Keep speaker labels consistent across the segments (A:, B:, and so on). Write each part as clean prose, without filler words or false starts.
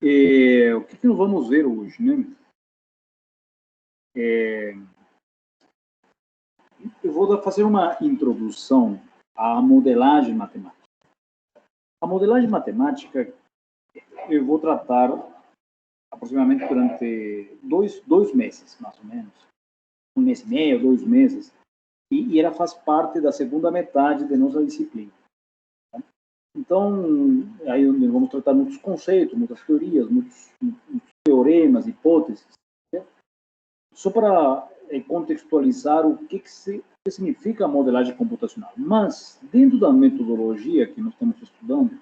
A: O que nós vamos ver hoje, né? Eu vou fazer uma introdução à modelagem matemática. A modelagem matemática eu vou tratar aproximadamente durante dois meses, mais ou menos. 1 mês e meio, 2 meses. E ela faz parte da segunda metade da nossa disciplina. Então, aí vamos tratar muitos conceitos, muitas teorias, muitos teoremas, hipóteses, né? Só para contextualizar o que significa a modelagem computacional. Mas, dentro da metodologia que nós estamos estudando,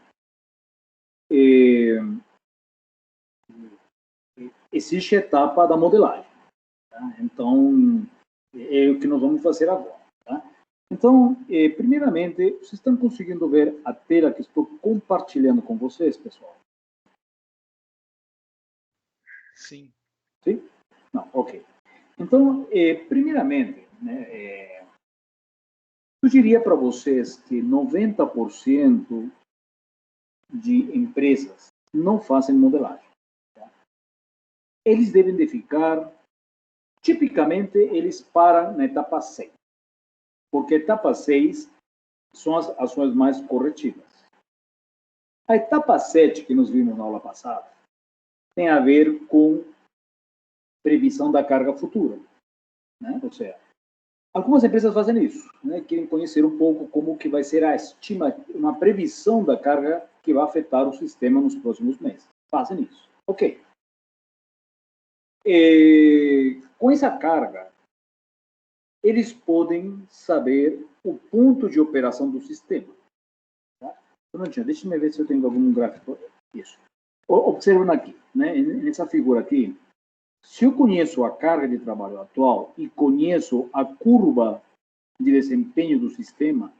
A: existe a etapa da modelagem. Tá? Então, é o que nós vamos fazer agora. Tá? Então, primeiramente, vocês estão conseguindo ver a tela que estou compartilhando com vocês, pessoal?
B: Sim.
A: Sim? Não, ok. Então, primeiramente, né, eu diria para vocês que 90% de empresas não fazem modelagem. Tá? Eles devem de ficar, tipicamente, eles param na etapa 6. Porque a etapa 6 são as ações mais corretivas. A etapa 7, que nós vimos na aula passada, tem a ver com previsão da carga futura. Né? Ou seja, algumas empresas fazem isso, né? Querem conhecer um pouco como que vai ser uma previsão da carga que vai afetar o sistema nos próximos meses. Fazem isso. Ok. Com essa carga, eles podem saber o ponto de operação do sistema. Tá? Deixa eu ver se eu tenho algum gráfico. Isso. Observando aqui, né? Nessa figura aqui, se eu conheço a carga de trabalho atual e conheço a curva de desempenho do sistema,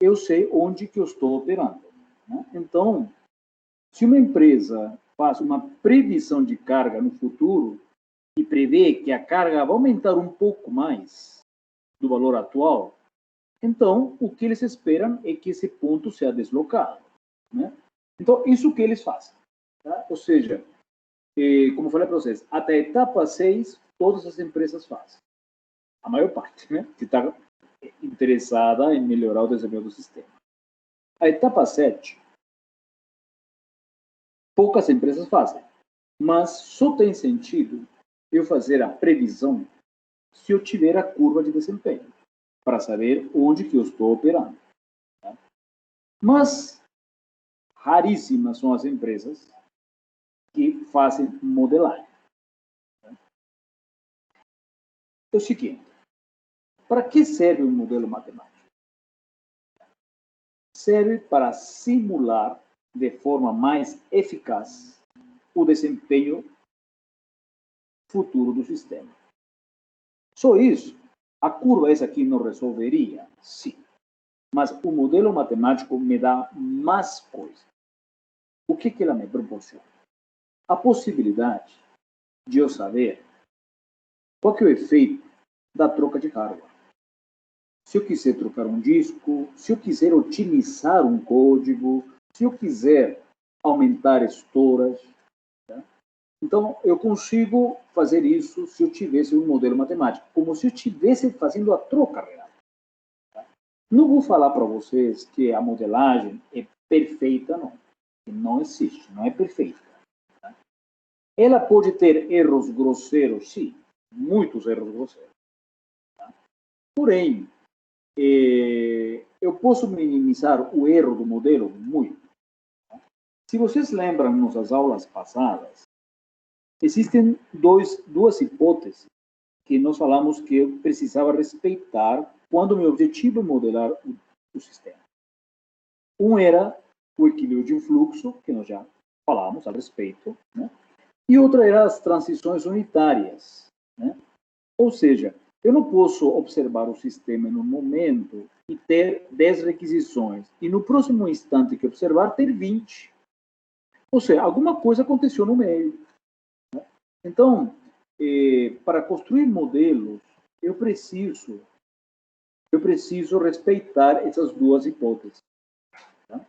A: eu sei onde que eu estou operando. Né? Então, se uma empresa faz uma previsão de carga no futuro e prevê que a carga vai aumentar um pouco mais do valor atual, então o que eles esperam é que esse ponto seja deslocado. Né? Então, isso que eles fazem. Tá? Ou seja, como eu falei para vocês, até a etapa 6, todas as empresas fazem. A maior parte, né? Que está interessada em melhorar o desempenho do sistema. A etapa 7, poucas empresas fazem, mas só tem sentido eu fazer a previsão se eu tiver a curva de desempenho, para saber onde que eu estou operando. Tá? Mas raríssimas são as empresas que fazem modelagem. Tá? É o seguinte, para que serve um modelo matemático? Serve para simular de forma mais eficaz o desempenho futuro do sistema. Só isso. A curva essa aqui não resolveria? Sim. Mas o modelo matemático me dá mais coisas. O que ela me proporciona? A possibilidade de eu saber qual que é o efeito da troca de hardware. Se eu quiser trocar um disco, se eu quiser otimizar um código, se eu quiser aumentar storage. Tá? Então, eu consigo fazer isso se eu tivesse um modelo matemático, como se eu estivesse fazendo a troca real. Tá? Não vou falar para vocês que a modelagem é perfeita, não. Não existe, não é perfeita. Tá? Ela pode ter erros grosseiros, sim, muitos erros grosseiros. Tá? Porém, eu posso minimizar o erro do modelo muito. Tá? Se vocês lembram nas nossas aulas passadas, existem duas hipóteses que nós falamos que eu precisava respeitar quando meu objetivo é modelar o sistema. Um era o equilíbrio de fluxo, que nós já falamos a respeito, né? E outra era as transições unitárias. Né? Ou seja, eu não posso observar o sistema no momento e ter 10 requisições, e no próximo instante que observar, ter 20. Ou seja, alguma coisa aconteceu no meio. Né? Então, para construir modelos, eu preciso respeitar essas duas hipóteses. Tá?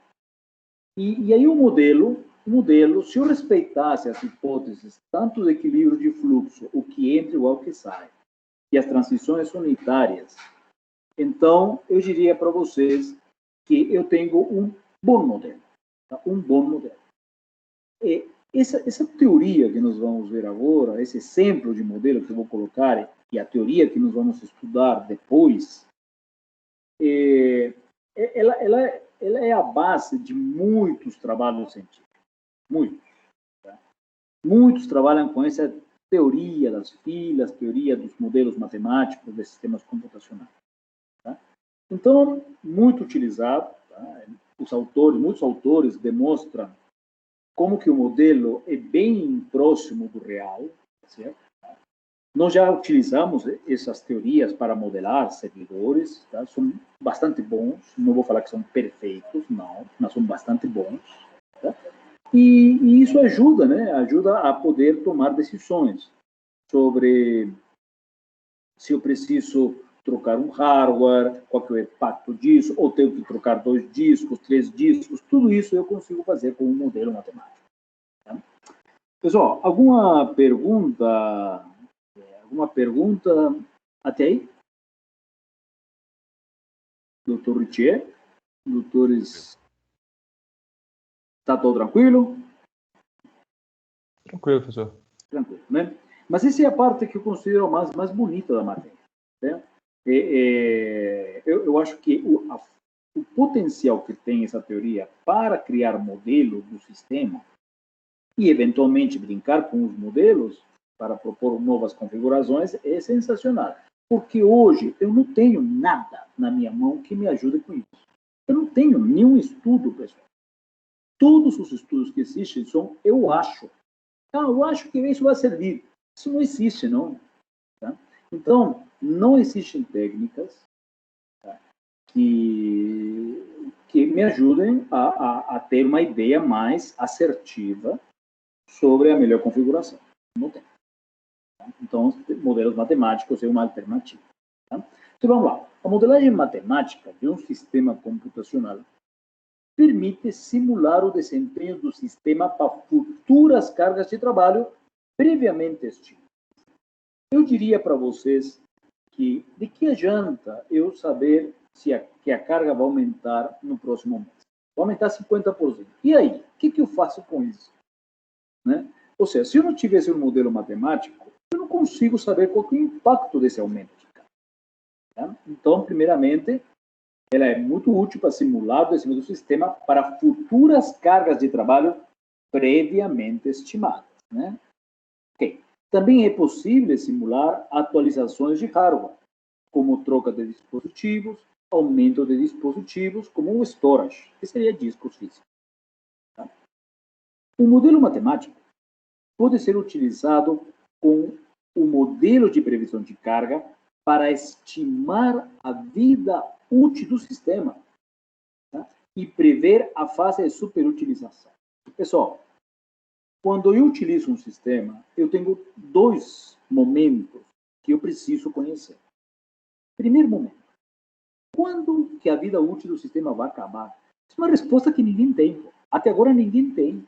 A: E aí o modelo, o modelo, se eu respeitasse as hipóteses, tanto do equilíbrio de fluxo, o que entra igual o que sai, e as transições unitárias, então eu diria para vocês que eu tenho um bom modelo. Tá? Um bom modelo. E essa teoria que nós vamos ver agora, esse exemplo de modelo que eu vou colocar, e a teoria que nós vamos estudar depois, ela é a base de muitos trabalhos científicos. Muitos. Tá? Muitos trabalham com essa teoria das filas, teoria dos modelos matemáticos, de sistemas computacionais. Tá? Então, muito utilizado. Tá? Muitos autores demonstram como que o modelo é bem próximo do real, certo? Nós já utilizamos essas teorias para modelar servidores, tá? São bastante bons, não vou falar que são perfeitos, não, mas são bastante bons. Tá? E isso ajuda, né? Ajuda a poder tomar decisões sobre se eu preciso trocar um hardware, qual que é o impacto disso, ou tenho que trocar 2 discos, 3 discos, tudo isso eu consigo fazer com um modelo matemático. Tá? Pessoal, alguma pergunta? Alguma pergunta até aí? Doutor Richier? Doutores, está tudo tranquilo?
B: Tranquilo, professor.
A: Tranquilo, né? Mas essa é a parte que eu considero mais bonita da matéria. Né? Eu acho que o potencial que tem essa teoria para criar modelo do sistema e, eventualmente, brincar com os modelos para propor novas configurações é sensacional. Porque hoje eu não tenho nada na minha mão que me ajude com isso. Eu não tenho nenhum estudo, pessoal. Todos os estudos que existem são eu acho. Eu acho que isso vai servir. Isso não existe, não. Tá? Então, não existem técnicas, tá, que me ajudem a ter uma ideia mais assertiva sobre a melhor configuração. Não tem. Tá? Então, modelos matemáticos é uma alternativa. Tá? Então, vamos lá. A modelagem matemática de um sistema computacional permite simular o desempenho do sistema para futuras cargas de trabalho previamente estimadas. Eu diria para vocês que de que adianta eu saber que a carga vai aumentar no próximo mês? Vai aumentar 50%. E aí? O que eu faço com isso? Né? Ou seja, se eu não tivesse um modelo matemático, eu não consigo saber qual é o impacto desse aumento de carga. Tá? Então, primeiramente, ela é muito útil para simular o desempenho do sistema para futuras cargas de trabalho previamente estimadas. Né? Okay. Também é possível simular atualizações de hardware, como troca de dispositivos, aumento de dispositivos, como o storage, que seria discos físicos. Tá? O modelo matemático pode ser utilizado com o modelo de previsão de carga para estimar a vida útil do sistema, tá? E prever a fase de superutilização. Pessoal, quando eu utilizo um sistema, eu tenho 2 momentos que eu preciso conhecer. Primeiro momento, quando que a vida útil do sistema vai acabar? Isso é uma resposta que ninguém tem. Até agora ninguém tem.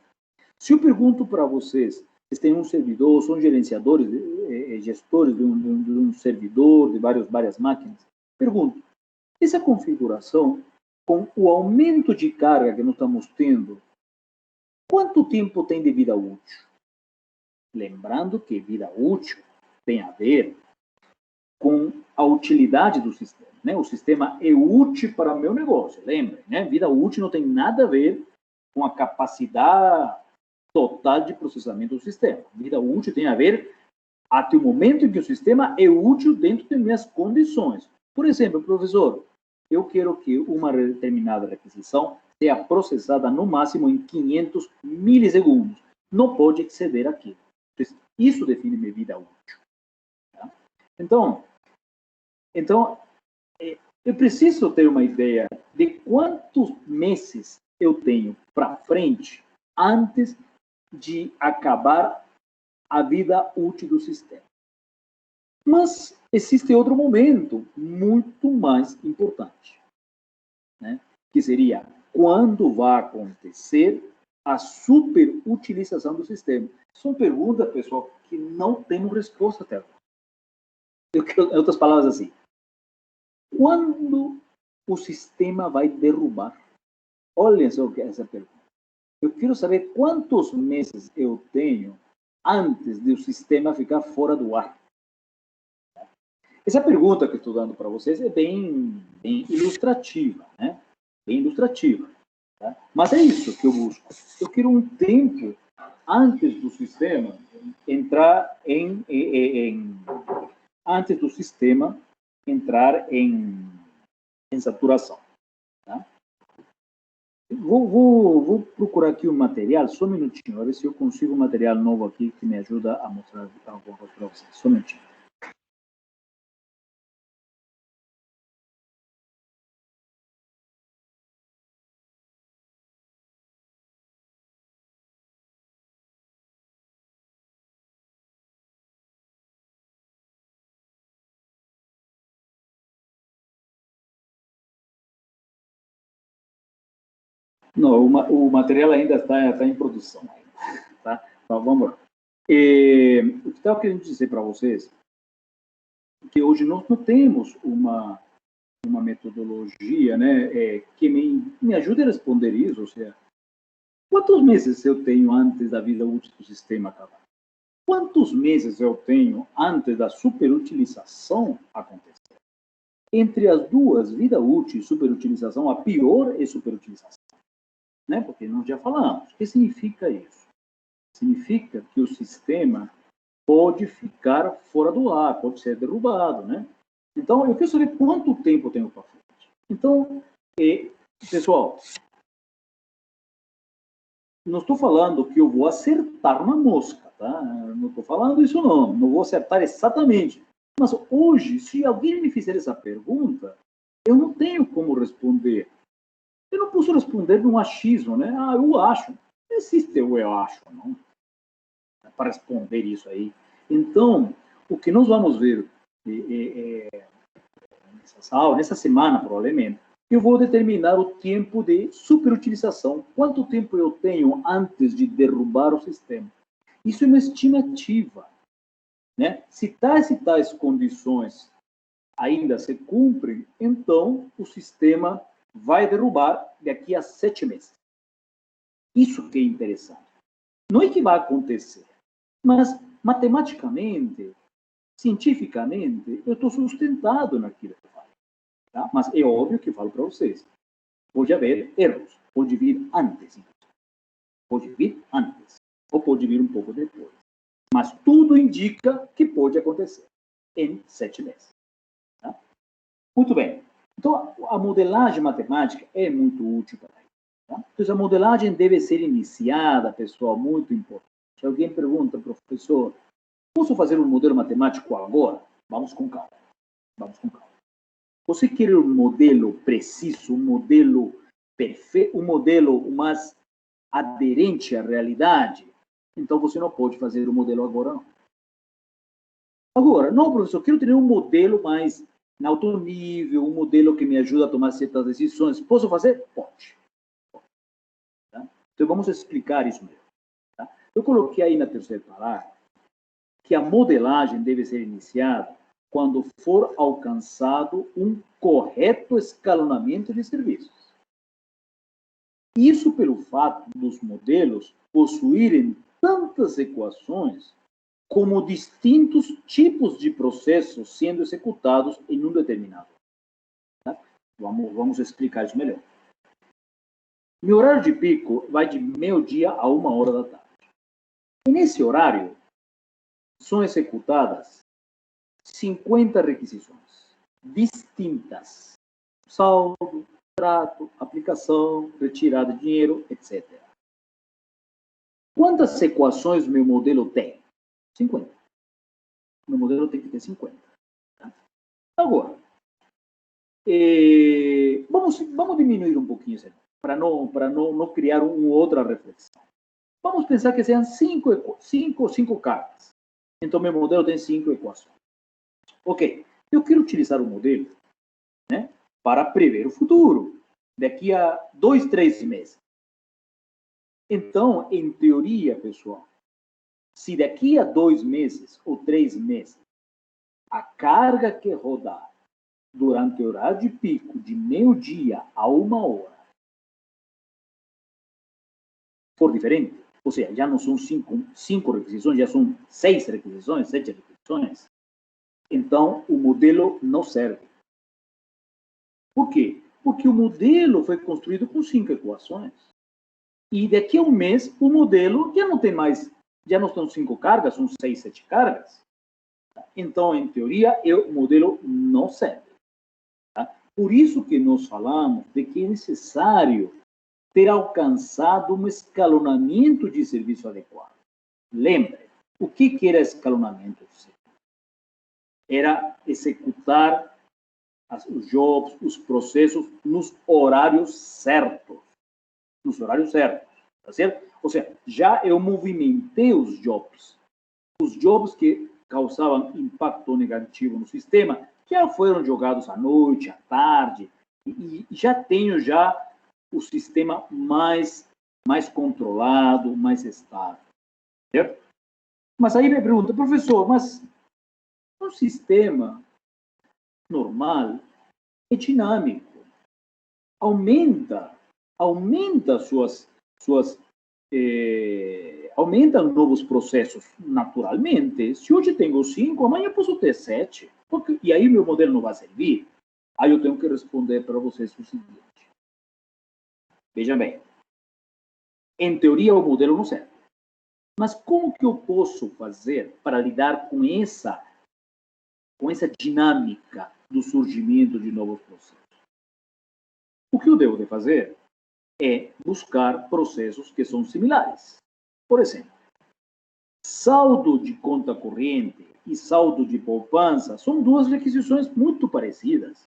A: Se eu pergunto para vocês, vocês têm um servidor, são gerenciadores, gestores de um servidor, de várias máquinas, pergunto, essa configuração, com o aumento de carga que nós estamos tendo, quanto tempo tem de vida útil? Lembrando que vida útil tem a ver com a utilidade do sistema. Né? O sistema é útil para o meu negócio, lembrem. Né? Vida útil não tem nada a ver com a capacidade total de processamento do sistema. Vida útil tem a ver até o momento em que o sistema é útil dentro de minhas condições. Por exemplo, professor, eu quero que uma determinada requisição seja processada no máximo em 500 milissegundos. Não pode exceder aquilo. Isso define minha vida útil. Tá? Então, eu preciso ter uma ideia de quantos meses eu tenho para frente antes de acabar a vida útil do sistema. Mas existe outro momento muito mais importante, né? Que seria quando vai acontecer a superutilização do sistema? São perguntas, pessoal, que não temos resposta até agora. Em outras palavras, assim, quando o sistema vai derrubar? Olhem só essa pergunta. Eu quero saber quantos meses eu tenho antes de o sistema ficar fora do ar. Essa pergunta que eu estou dando para vocês é bem ilustrativa, né? Bem ilustrativa. Tá? Mas é isso que eu busco. Eu quero um tempo antes do sistema entrar antes do sistema entrar em saturação. Tá? Vou procurar aqui um material, só um minutinho, a ver se eu consigo um material novo aqui que me ajuda a mostrar alguma coisa para vocês. Só um minutinho. Não, o material ainda está em produção. Tá? Então, vamos lá. O que eu estava querendo dizer para vocês é que hoje nós não temos uma metodologia, né, que me ajude a responder isso, ou seja, quantos meses eu tenho antes da vida útil do sistema acabar? Quantos meses eu tenho antes da superutilização acontecer? Entre as duas, vida útil e superutilização, a pior é superutilização. Né? Porque nós já falamos. O que significa isso? Significa que o sistema pode ficar fora do ar, pode ser derrubado, né? Então, eu quero saber quanto tempo eu tenho para frente. Então, pessoal, não estou falando que eu vou acertar na mosca, tá? Não estou falando isso não vou acertar exatamente. Mas hoje, se alguém me fizer essa pergunta, eu não tenho como responder. Eu não posso responder num achismo, né? Ah, eu acho. Não existe o eu acho, não. Para responder isso aí. Então, o que nós vamos ver nessa semana, provavelmente, eu vou determinar o tempo de superutilização. Quanto tempo eu tenho antes de derrubar o sistema? Isso é uma estimativa. Né? Se tais e tais condições ainda se cumprem, então o sistema vai derrubar daqui a 7 meses. Isso que é interessante. Não é que vai acontecer, mas matematicamente, cientificamente, eu estou sustentado naquilo que eu falo. Tá? Mas é óbvio que eu falo para vocês. Pode haver erros. Pode vir antes. Pode vir antes. Ou pode vir um pouco depois. Mas tudo indica que pode acontecer em 7 meses. Tá? Muito bem. Então, a modelagem matemática é muito útil para isso. Tá? Então, a modelagem deve ser iniciada, pessoal, muito importante. Se alguém pergunta, professor, posso fazer um modelo matemático agora? Vamos com calma. Vamos com calma. Você quer um modelo preciso, um modelo perfeito, um modelo mais aderente à realidade? Então você não pode fazer o modelo agora, não. Agora, não, professor, quero ter um modelo mais em alto nível, um modelo que me ajuda a tomar certas decisões. Posso fazer? Pode. Tá? Então vamos explicar isso melhor. Tá? Eu coloquei aí na terceira parágrafo que a modelagem deve ser iniciada quando for alcançado um correto escalonamento de serviços. Isso pelo fato dos modelos possuírem tantas equações como distintos tipos de processos sendo executados em um determinado. Tá? Vamos explicar isso melhor. Meu horário de pico vai de meio-dia a 1h da tarde. E nesse horário são executadas 50 requisições distintas. Saldo, trato, aplicação, retirada de dinheiro, etc. Quantas equações meu modelo tem? 50. Meu modelo tem que ter 50. Tá? Agora, vamos diminuir um pouquinho isso para não criar uma outra reflexão. Vamos pensar que sejam 5 cartas. Então, meu modelo tem 5 equações. Ok, eu quero utilizar o modelo, né, para prever o futuro, daqui a 2, 3 meses. Então, em teoria, pessoal, se daqui a 2 meses ou 3 meses, a carga que rodar durante o horário de pico, de meio-dia a 1 hora, for diferente, ou seja, já não são 5 requisições, já são 6 requisições, 7 requisições, então o modelo não serve. Por quê? Porque o modelo foi construído com 5 equações. E daqui a um mês, o modelo já não tem mais, já não são 5 cargas, são 6, 7 cargas. Então, em teoria, o modelo não serve. Tá? Por isso que nós falamos de que é necessário ter alcançado um escalonamento de serviço adequado. Lembre, o que era escalonamento de serviço? Era executar os jobs, os processos nos horários certos. Nos horários certos, tá certo? Ou seja, já eu movimentei os jobs que causavam impacto negativo no sistema, já foram jogados à noite, à tarde, e já tenho o sistema mais controlado, mais estável. Certo? Mas aí me pergunta, professor, mas um sistema normal é dinâmico, aumenta aumenta novos processos naturalmente. Se hoje tenho 5, amanhã posso ter 7, e aí meu modelo não vai servir. Aí eu tenho que responder para vocês o seguinte. Veja bem, em teoria o modelo não serve. Mas como que eu posso fazer para lidar com essa dinâmica do surgimento de novos processos? O que eu devo de fazer é buscar processos que são similares. Por exemplo, saldo de conta corrente e saldo de poupança são duas requisições muito parecidas.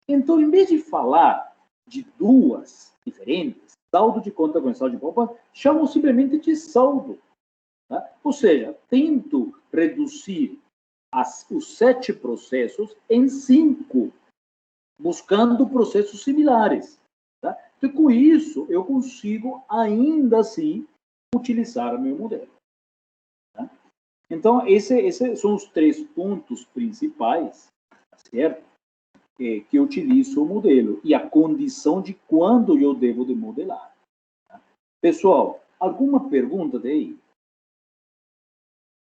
A: Então, em vez de falar de duas diferentes, saldo de conta corrente e saldo de poupança, chamam simplesmente de saldo. Tá? Ou seja, tento reduzir os 7 processos em 5, buscando processos similares. Tá? Então, com isso, eu consigo ainda assim utilizar o meu modelo. Tá? Então, esses são os 3 pontos principais, certo? Que eu utilizo o modelo e a condição de quando eu devo de modelar. Tá? Pessoal, alguma pergunta daí?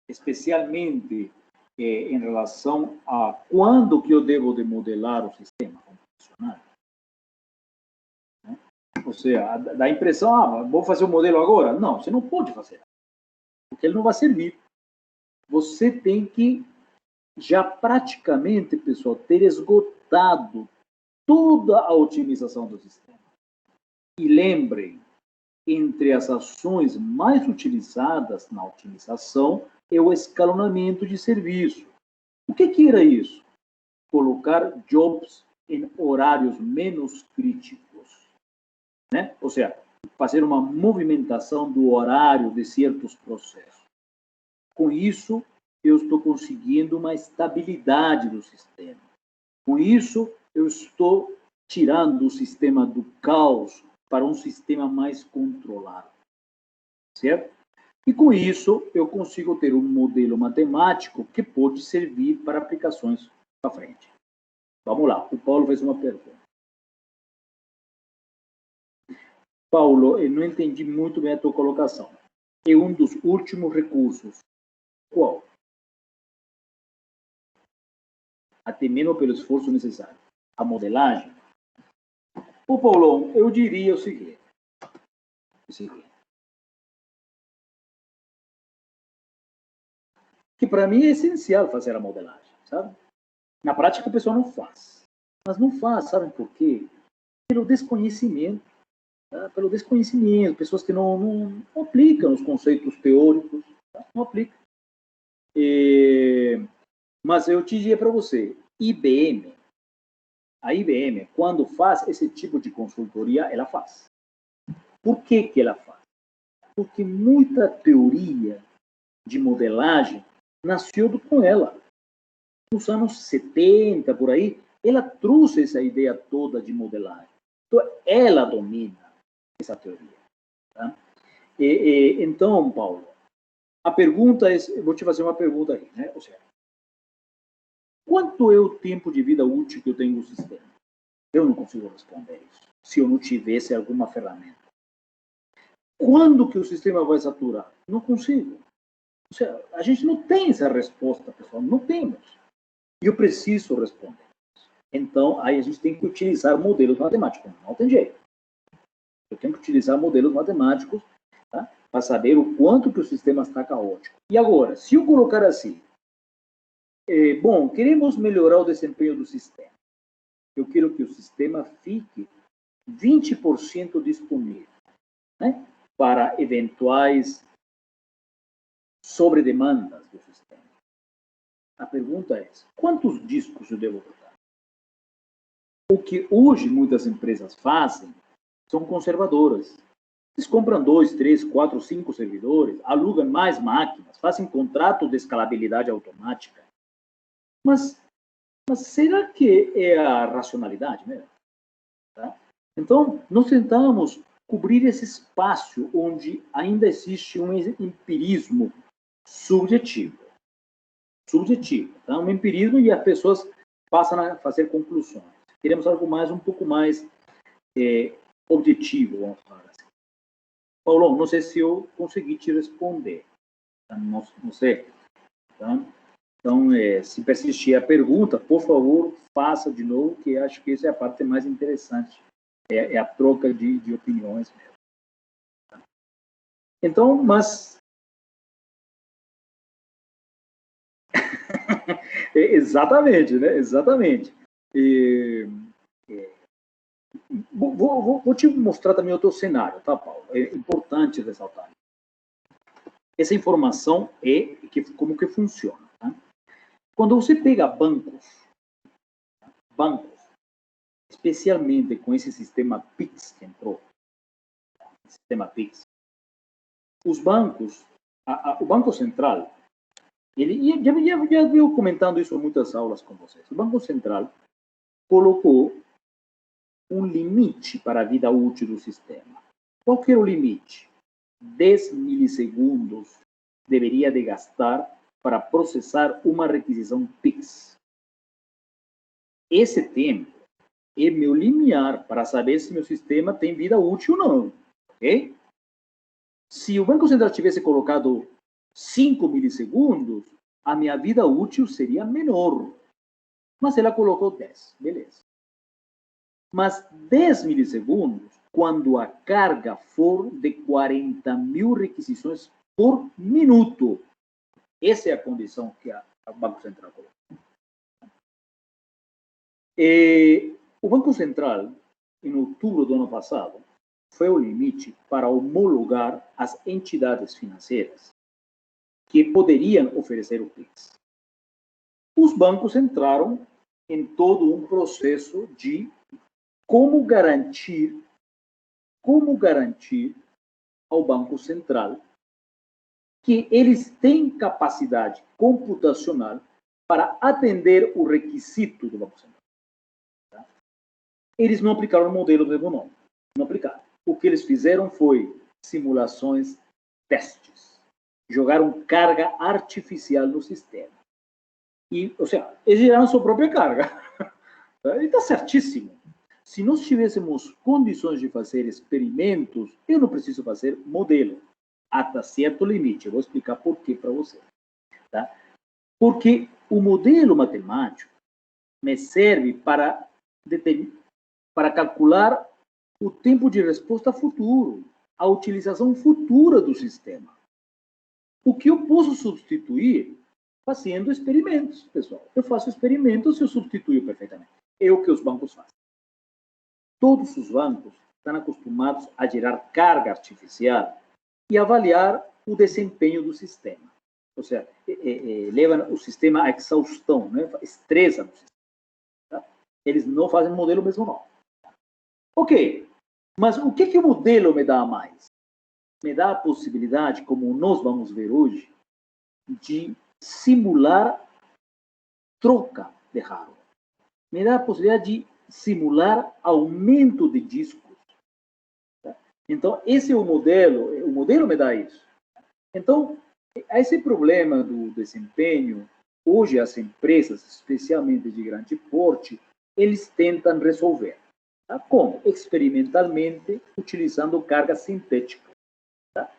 A: Especialmente em relação a quando que eu devo de modelar o sistema computacional. Né? Ou seja, dá a impressão, vou fazer o modelo agora? Não, você não pode fazer, porque ele não vai servir. Você tem que já praticamente, pessoal, ter esgotado toda a otimização do sistema. E lembrem, entre as ações mais utilizadas na otimização é o escalonamento de serviço. O que era isso? Colocar jobs em horários menos críticos. Né? Ou seja, fazer uma movimentação do horário de certos processos. Com isso, eu estou conseguindo uma estabilidade do sistema. Com isso, eu estou tirando o sistema do caos para um sistema mais controlado. Certo? E com isso, eu consigo ter um modelo matemático que pode servir para aplicações para frente. Vamos lá, o Paulo fez uma pergunta. Paulo, eu não entendi muito bem a tua colocação. É um dos últimos recursos. Qual? Até mesmo pelo esforço necessário. A modelagem? O Paulão, eu diria o seguinte. Que para mim é essencial fazer a modelagem, sabe? Na prática, o pessoal não faz. Mas não faz, sabem por quê? Pelo desconhecimento. Tá? Pelo desconhecimento. Pessoas que não aplicam os conceitos teóricos. Tá? Não aplicam. Mas eu te diria para você, a IBM, quando faz esse tipo de consultoria, ela faz. Por que ela faz? Porque muita teoria de modelagem nasceu com ela. Nos anos 70, por aí, ela trouxe essa ideia toda de modelagem. Então, ela domina essa teoria. Tá? Então, Paulo, a pergunta é, eu vou te fazer uma pergunta aí, né? Ou seja, quanto é o tempo de vida útil que eu tenho no sistema? Eu não consigo responder isso, se eu não tivesse alguma ferramenta. Quando que o sistema vai saturar? Não consigo. Ou seja, a gente não tem essa resposta, pessoal, não temos. E eu preciso responder. Então, aí a gente tem que utilizar modelos matemáticos, não tem jeito. Eu tenho que utilizar modelos matemáticos, tá? Para saber o quanto que o sistema está caótico. E agora, se eu colocar assim, bom, queremos melhorar o desempenho do sistema. Eu quero que o sistema fique 20% disponível, né, para eventuais sobredemandas do sistema. A pergunta é, quantos discos eu devo botar? O que hoje muitas empresas fazem são conservadoras. Eles compram 2, 3, 4, 5 servidores, alugam mais máquinas, fazem contrato de escalabilidade automática. Mas será que é a racionalidade mesmo? Tá? Então, nós tentamos cobrir esse espaço onde ainda existe um empirismo subjetivo. Tá? Um empirismo e as pessoas passam a fazer conclusões. Queremos algo mais, um pouco mais objetivo, vamos falar assim. Paulo, não sei se eu consegui te responder. Tá? Não sei. Tá? Então, se persistir a pergunta, por favor, faça de novo, que acho que essa é a parte mais interessante. É a troca de opiniões mesmo. Tá? Então, mas... exatamente, né? Exatamente. Vou te mostrar também outro cenário, tá, Paulo? É importante ressaltar. Essa informação é como que funciona. Tá? Quando você pega bancos, especialmente com esse sistema PIX que entrou, sistema PIX, os bancos, o Banco Central, ele já veio comentando isso em muitas aulas com vocês. O Banco Central colocou um limite para a vida útil do sistema. Qual que é o limite? 10 milissegundos deveria de gastar para processar uma requisição PIX. Esse tempo é meu limiar para saber se meu sistema tem vida útil ou não. Ok? Se o Banco Central tivesse colocado 5 milissegundos, a minha vida útil seria menor. Mas ela colocou 10. Beleza. Mas 10 milissegundos, quando a carga for de 40 mil requisições por minuto. Essa é a condição que o Banco Central colocou. O Banco Central, em outubro do ano passado, foi o limite para homologar as entidades financeiras que poderiam oferecer o PIX. Os bancos entraram em todo um processo de como garantir ao Banco Central que eles têm capacidade computacional para atender o requisito do Banco Central. Tá? Eles não aplicaram o modelo do nome. Não aplicaram. O que eles fizeram foi simulações, testes. Jogaram carga artificial no sistema. E, ou seja, eles geraram sua própria carga. E está certíssimo. Se nós tivéssemos condições de fazer experimentos, eu não preciso fazer modelo. Até certo limite. Eu vou explicar por quê para você. Tá? Porque o modelo matemático me serve para calcular o tempo de resposta futuro, a utilização futura do sistema. O que eu posso substituir fazendo experimentos, pessoal. Eu faço experimentos e eu substituo perfeitamente. É o que os bancos fazem. Todos os bancos estão acostumados a gerar carga artificial e avaliar o desempenho do sistema. Ou seja, levam o sistema à exaustão, né? Estressam o sistema. Tá? Eles não fazem modelo mesmo não. Ok, mas o que o modelo me dá a mais? Me dá a possibilidade, como nós vamos ver hoje, de simular troca de hardware. Me dá a possibilidade de simular aumento de discos. Tá? Então, esse é o modelo me dá isso. Então, esse problema do desempenho, hoje as empresas, especialmente de grande porte, eles tentam resolver. Tá? Como? Experimentalmente, utilizando carga sintética. Tá?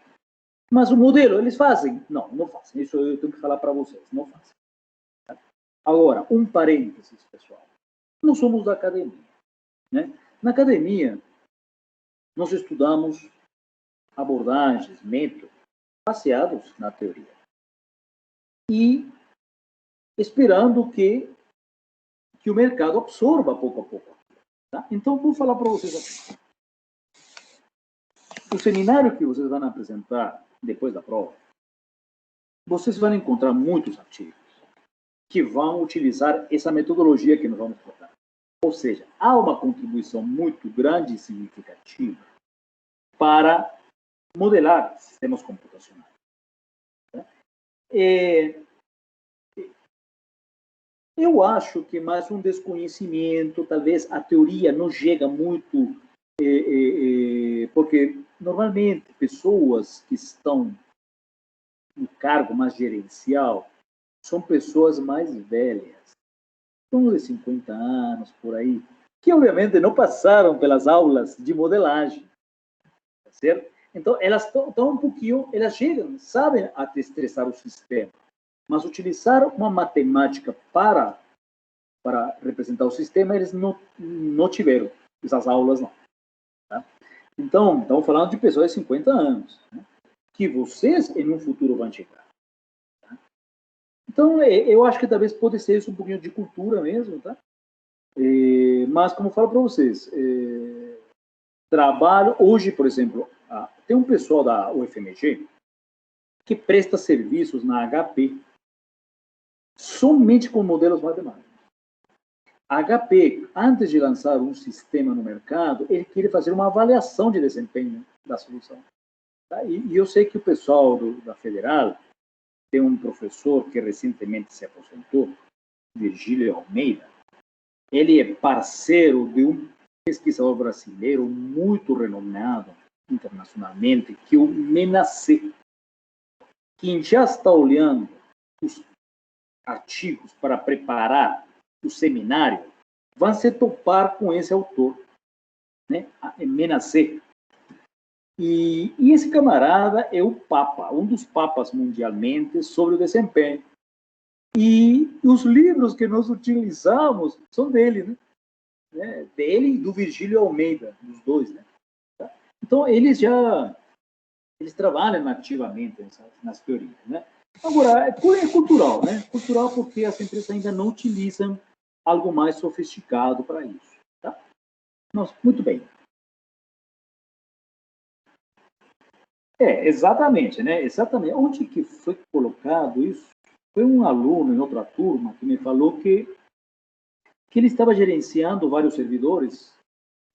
A: Mas o modelo, eles fazem? Não, não fazem. Isso eu tenho que falar para vocês, não fazem. Tá? Agora, um parênteses, pessoal. Nós somos da academia. Né? Na academia, nós estudamos abordagens, métodos, baseados na teoria. E esperando que o mercado absorva pouco a pouco. Tá? Então, vou falar para vocês aqui. O seminário que vocês vão apresentar depois da prova, vocês vão encontrar muitos artigos que vão utilizar essa metodologia que nós vamos tratar. Ou seja, há uma contribuição muito grande e significativa para modelar sistemas computacionais. Eu acho que mais um desconhecimento, talvez a teoria não chega muito, porque normalmente pessoas que estão no cargo mais gerencial são pessoas mais velhas, uns de 50 anos, por aí, que obviamente não passaram pelas aulas de modelagem, tá certo? Então, elas estão um pouquinho, elas chegam, sabem a destressar o sistema, mas utilizar uma matemática para representar o sistema, eles não tiveram essas aulas, não. Tá? Então, estamos falando de pessoas de 50 anos, né? Que vocês, em um futuro, vão chegar. Tá? Então, eu acho que talvez pode ser isso um pouquinho de cultura mesmo, tá? Mas, como eu falo para vocês, trabalho, hoje, por exemplo, tem um pessoal da UFMG que presta serviços na HP somente com modelos matemáticos. A HP, antes de lançar um sistema no mercado, ele queria fazer uma avaliação de desempenho da solução. Tá? E eu sei que o pessoal da Federal tem um professor que recentemente se aposentou, Virgílio Almeida. Ele é parceiro de um pesquisador brasileiro muito renomado internacionalmente, que é o Menacê. Quem já está olhando os artigos para preparar o seminário, vão se topar com esse autor, né? Menacê. E esse camarada é o Papa, um dos papas mundialmente sobre o desempenho. E os livros que nós utilizamos são dele, né? Dele e do Virgílio Almeida, dos dois, né? Então, eles trabalham ativamente nas teorias, né? Agora, é cultural, né? Cultural porque as empresas ainda não utilizam algo mais sofisticado para isso, tá? Nossa, muito bem. Exatamente, né? Exatamente. Onde que foi colocado isso? Foi um aluno em outra turma que me falou que ele estava gerenciando vários servidores,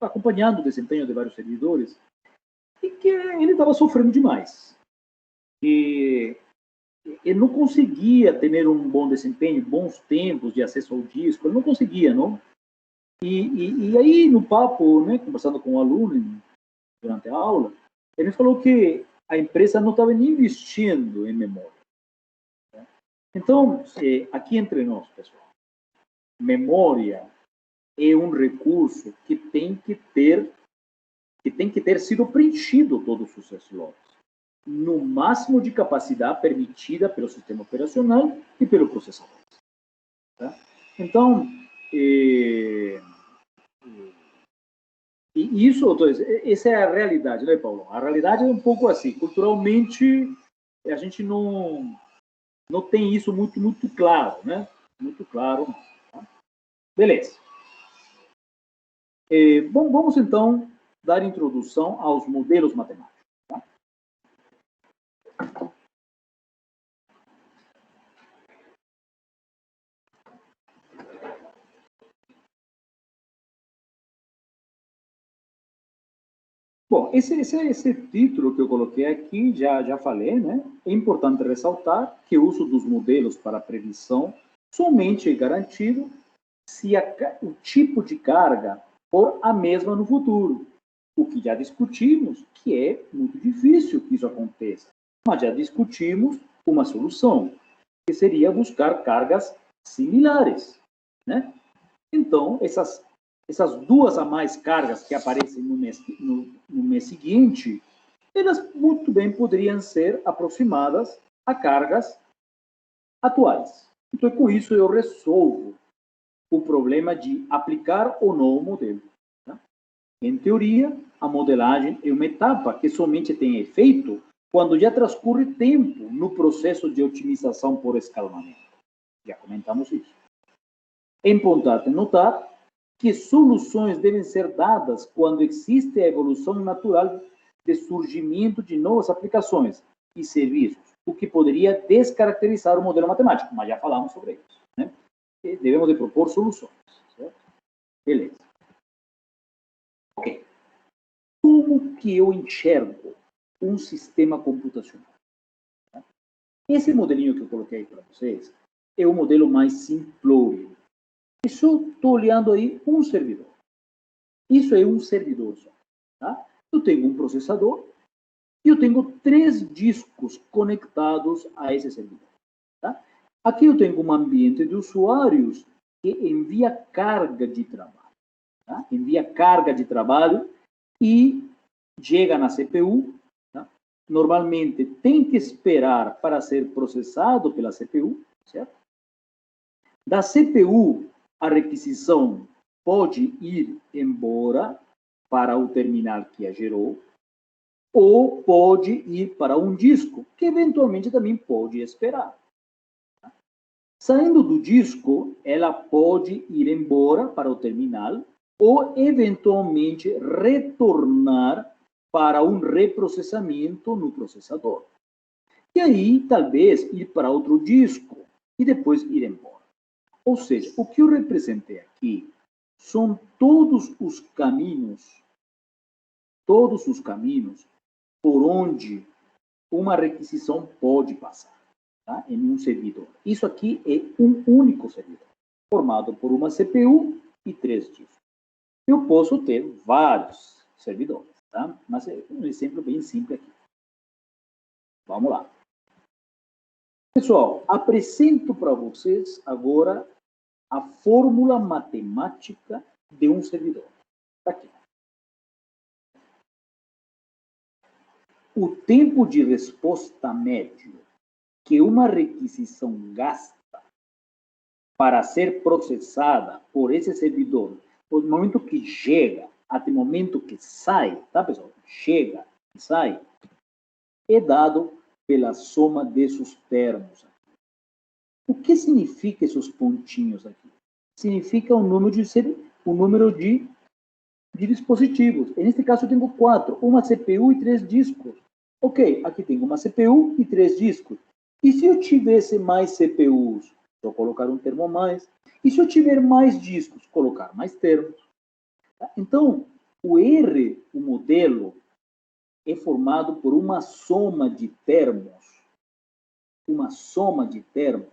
A: acompanhando o desempenho de vários servidores, e que ele estava sofrendo demais. E ele não conseguia ter um bom desempenho, bons tempos de acesso ao disco, ele não conseguia, não? E aí, no papo, né, conversando com o aluno durante a aula, ele me falou que a empresa não estava nem investindo em memória. Né? Então, aqui entre nós, pessoal, memória é um recurso que tem que ter sido preenchido todos os slots, no máximo de capacidade permitida pelo sistema operacional e pelo processador. Tá? Então, essa é a realidade, né, Paulo? A realidade é um pouco assim. Culturalmente, a gente não tem isso muito claro, né? Muito claro. Tá? Beleza. Bom, vamos então dar introdução aos modelos matemáticos. Tá? Bom, esse título que eu coloquei aqui, já falei, né? É importante ressaltar que o uso dos modelos para previsão somente é garantido se o tipo de carga for a mesma no futuro. O que já discutimos, que é muito difícil que isso aconteça, mas já discutimos uma solução, que seria buscar cargas similares, né? Então, essas duas a mais cargas que aparecem no mês seguinte, elas muito bem poderiam ser aproximadas a cargas atuais. Então, com isso, eu resolvo o problema de aplicar ou não o modelo. Tá? Em teoria, a modelagem é uma etapa que somente tem efeito quando já transcorre tempo no processo de otimização por escalonamento. Já comentamos isso. É importante notar que soluções devem ser dadas quando existe a evolução natural de surgimento de novas aplicações e serviços, o que poderia descaracterizar o modelo matemático, mas já falamos sobre isso. Né? E devemos de propor soluções. Certo? Beleza. Ok. Como que eu enxergo um sistema computacional? Esse modelinho que eu coloquei para vocês é o modelo mais simplório. E só estou olhando aí um servidor. Isso é um servidor só. Tá? Eu tenho um processador e eu tenho 3 discos conectados a esse servidor. Tá? Aqui eu tenho um ambiente de usuários que envia carga de trabalho. Tá? Envia carga de trabalho e chega na CPU. Tá? Normalmente tem que esperar para ser processado pela CPU, certo? Da CPU, a requisição pode ir embora para o terminal que a gerou, ou pode ir para um disco, que eventualmente também pode esperar. Saindo do disco, ela pode ir embora para o terminal ou eventualmente retornar para um reprocessamento no processador. E aí, talvez, ir para outro disco e depois ir embora. Ou seja, o que eu representei aqui são todos os caminhos por onde uma requisição pode passar, tá? Em um servidor. Isso aqui é um único servidor, formado por uma CPU e 3 discos. Eu posso ter vários servidores, tá? Mas é um exemplo bem simples aqui. Vamos lá. Pessoal, apresento para vocês agora a fórmula matemática de um servidor. Está aqui. O tempo de resposta médio que uma requisição gasta para ser processada por esse servidor, do momento que chega até o momento que sai, tá, pessoal? Chega e sai, é dado pela soma desses termos. O que significa esses pontinhos aqui? Significa o número de dispositivos. Neste caso, eu tenho 4, uma CPU e 3 discos. Ok, aqui tenho uma CPU e 3 discos. E se eu tivesse mais CPUs? Vou colocar um termo a mais. E se eu tiver mais discos? Colocar mais termos. Tá? Então, o R, o modelo, é formado por uma soma de termos. Uma soma de termos.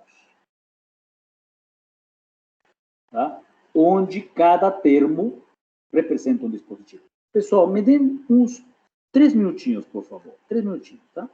A: Tá? Onde cada termo representa um dispositivo. Pessoal, me deem uns 3 minutinhos, por favor. 3 minutinhos, tá?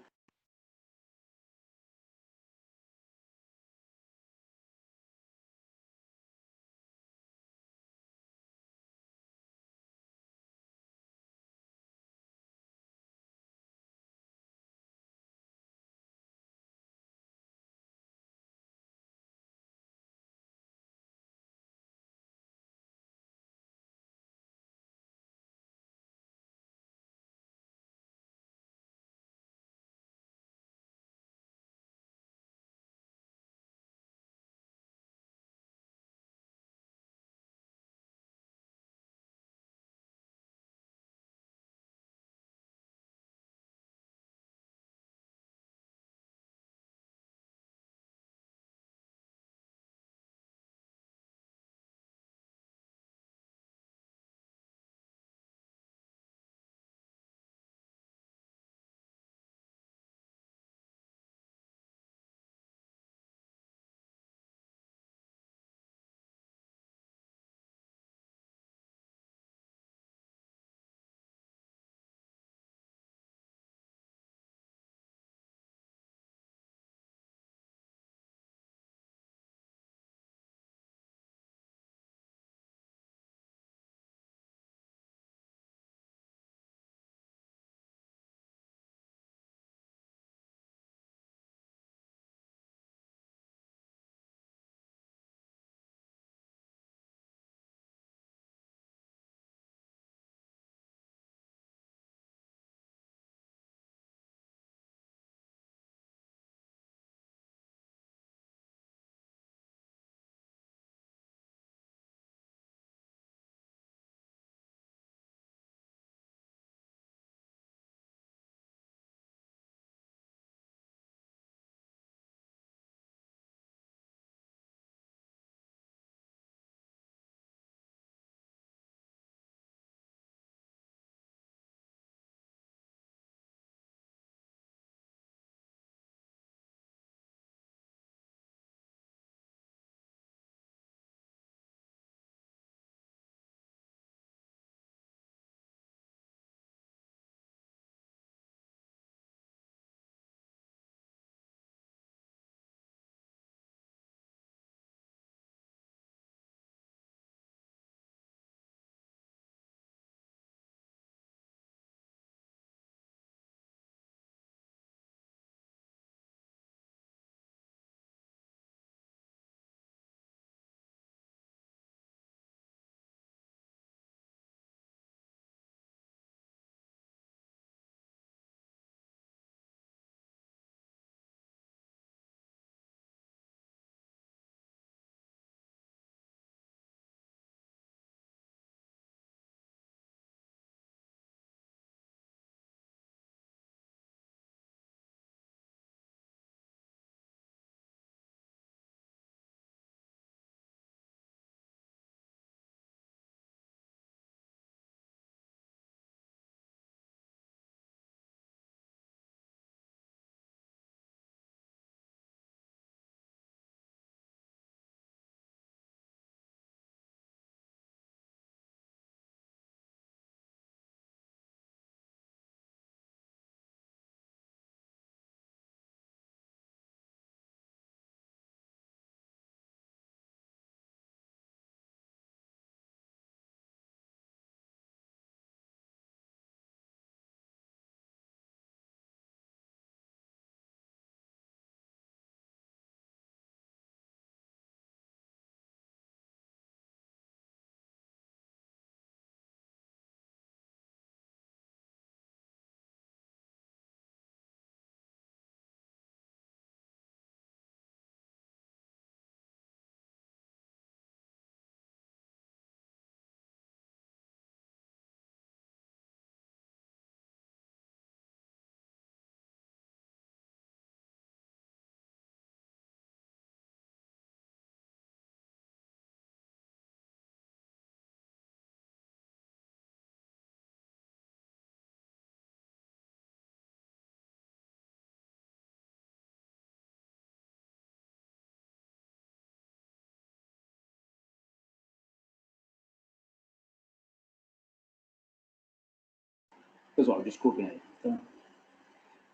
A: Pessoal, desculpem aí. Tá?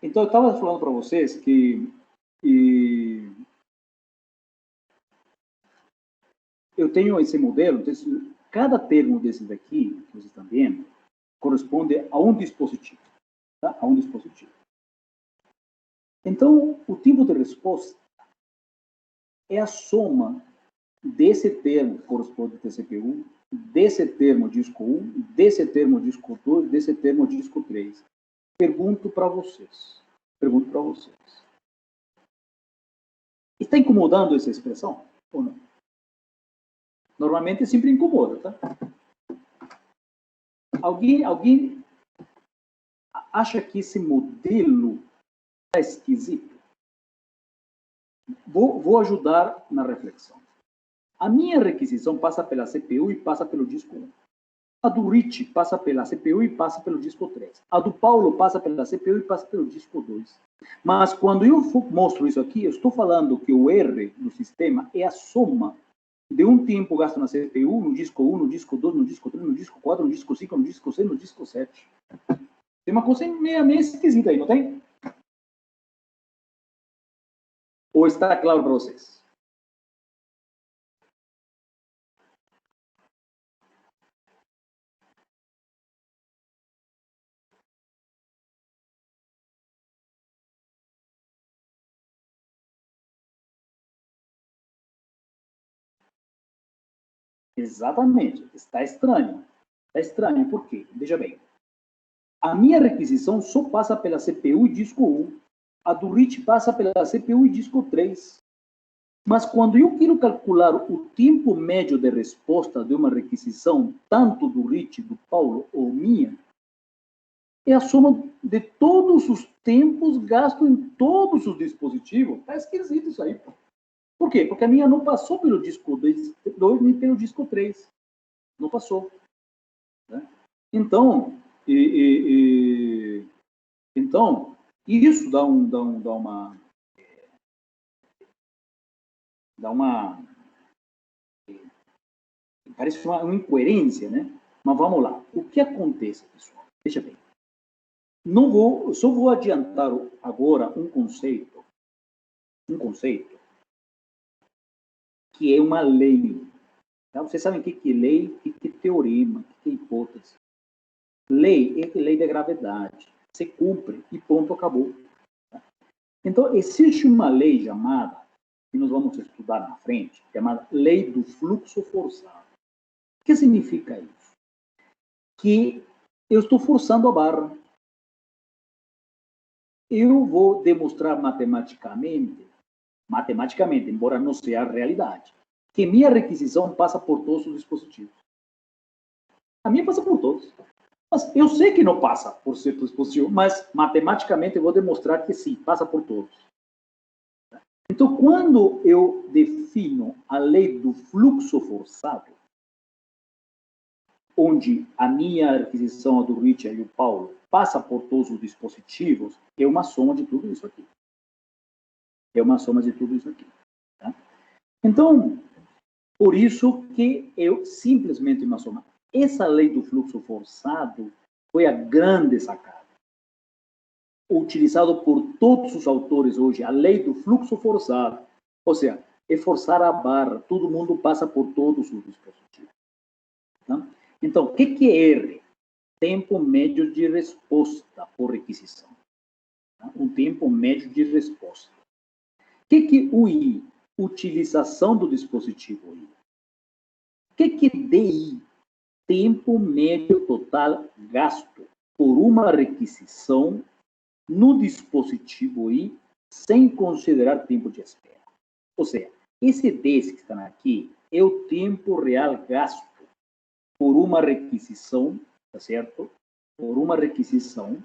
A: Então, eu estava falando para vocês que eu tenho esse modelo, cada termo desses aqui, que vocês estão vendo, corresponde a um dispositivo. Tá? A um dispositivo. Então, o tempo de resposta é a soma desse termo que corresponde ao CPU, desse termo disco 1, desse termo disco 2, desse termo disco 3. Pergunto para vocês. Está incomodando essa expressão ou não? Normalmente sempre incomoda, tá? Alguém acha que esse modelo está esquisito? Vou ajudar na reflexão. A minha requisição passa pela CPU e passa pelo disco 1. A do Rich passa pela CPU e passa pelo disco 3. A do Paulo passa pela CPU e passa pelo disco 2. Mas quando eu mostro isso aqui, eu estou falando que o R do sistema é a soma de um tempo gasto na CPU, no disco 1, no disco 2, no disco 3, no disco 4, no disco 5, no disco 6, no disco 7. Tem uma coisa meio esquisita aí, não tem? Ou está claro para vocês? Exatamente. Está estranho. Está estranho. Por quê? Veja bem. A minha requisição só passa pela CPU e disco 1. A do Rich passa pela CPU e disco 3. Mas quando eu quero calcular o tempo médio de resposta de uma requisição, tanto do Rich, do Paulo ou minha, é a soma de todos os tempos gastos em todos os dispositivos. Está esquisito isso aí. Por quê? Porque a minha não passou pelo disco 2 nem pelo disco 3. Não passou. Né? Então, então, isso dá uma parece uma incoerência, né? Mas vamos lá. O que acontece, pessoal? Veja bem. Só vou adiantar agora um conceito que é uma lei. Tá? Vocês sabem o que é lei, o que é teorema, o que é hipótese. Lei é lei da gravidade. Você cumpre e ponto, acabou. Tá? Então, existe uma lei chamada, que nós vamos estudar na frente, chamada lei do fluxo forçado. O que significa isso? Que eu estou forçando a barra. Eu vou demonstrar matematicamente, embora não seja a realidade, que minha requisição passa por todos os dispositivos. A minha passa por todos. Mas eu sei que não passa por certo dispositivo, mas matematicamente eu vou demonstrar que sim, passa por todos. Então, quando eu defino a lei do fluxo forçado, onde a minha requisição, a do Richard e o Paulo, passa por todos os dispositivos, é uma soma de tudo isso aqui. É uma soma de tudo isso aqui. Tá? Então, por isso que eu simplesmente uma soma. Essa lei do fluxo forçado foi a grande sacada. Utilizado por todos os autores hoje, a lei do fluxo forçado. Ou seja, é forçar a barra, todo mundo passa por todos os dispositivos. Tá? Então, o que é R? Tempo médio de resposta por requisição. Tá? Um tempo médio de resposta. O que é UI? Utilização do dispositivo UI. O que é DI? Tempo médio total gasto por uma requisição no dispositivo I, sem considerar tempo de espera. Ou seja, esse desse que está aqui é o tempo real gasto por uma requisição, tá certo? Por uma requisição,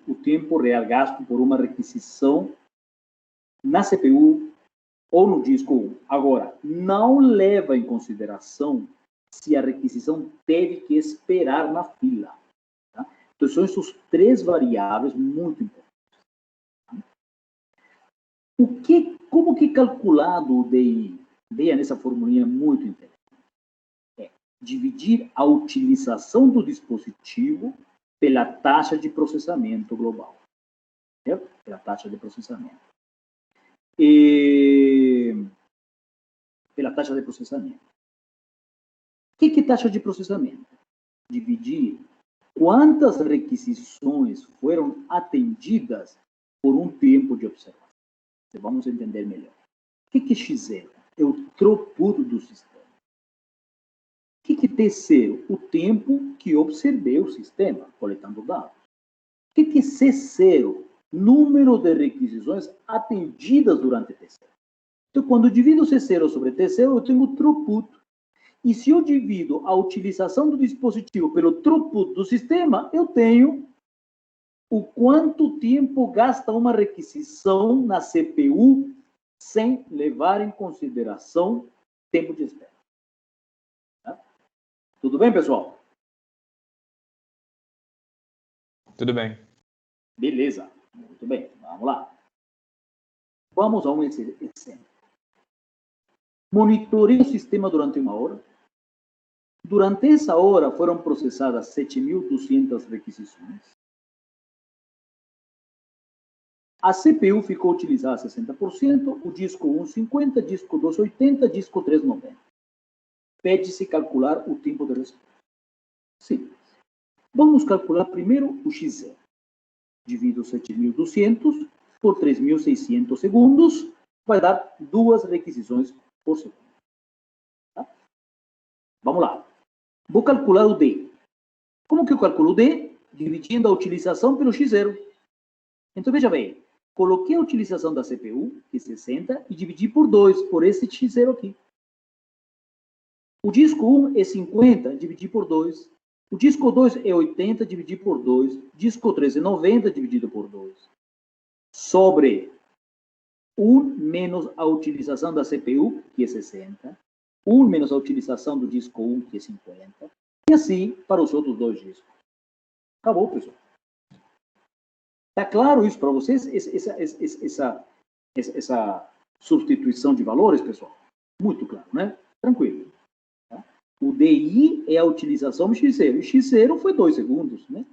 A: o tempo real gasto por uma requisição na CPU ou no disco 1. Agora, não leva em consideração se a requisição teve que esperar na fila. Tá? Então, são essas três variáveis muito importantes. Como que é calculado o DI? Veja nessa formulinha muito interessante. dividir a utilização do dispositivo pela taxa de processamento global. Certo? Pela taxa de processamento. Pela taxa de processamento. O que é taxa de processamento? Dividir quantas requisições foram atendidas por um tempo de observação. Vamos entender melhor. O que é X0? É o throughput do sistema. O que é T0? O tempo que observei o sistema, coletando dados. O que é C0? Número de requisições atendidas durante T0. Então, quando eu divido C0 sobre T0, eu tenho o throughput. E se eu divido a utilização do dispositivo pelo throughput do sistema, eu tenho o quanto tempo gasta uma requisição na CPU sem levar em consideração tempo de espera. Tá? Tudo bem, pessoal?
B: Tudo bem.
A: Beleza. Muito bem. Vamos lá. Vamos a um exemplo. Monitorei o sistema durante 1 hora. Durante essa hora foram processadas 7.200 requisições. A CPU ficou utilizada 60%, o disco 1, 50%, disco 2, 80%, disco 3, 90%. Pede-se calcular o tempo de resposta. Sim. Vamos calcular primeiro o X0. Divido 7.200 por 3.600 segundos, vai dar 2 requisições por segundo. Tá? Vamos lá. Vou calcular o D. Como que eu calculo o D? Dividindo a utilização pelo X0. Então, veja bem. Coloquei a utilização da CPU, que é 60, e dividi por 2, por esse X0 aqui. O disco 1 é 50, dividi por 2. O disco 2 é 80, dividi por 2. Disco 3 é 90, dividido por 2. Sobre 1 menos a utilização da CPU, que é 60. 1 menos a utilização do disco 1, que é 50. E assim para os outros 2 discos. Acabou, pessoal. Está claro isso para vocês? Essa substituição de valores, pessoal? Muito claro, né? Tranquilo. Tá? O DI é a utilização X0. E X0 foi 2 segundos, né?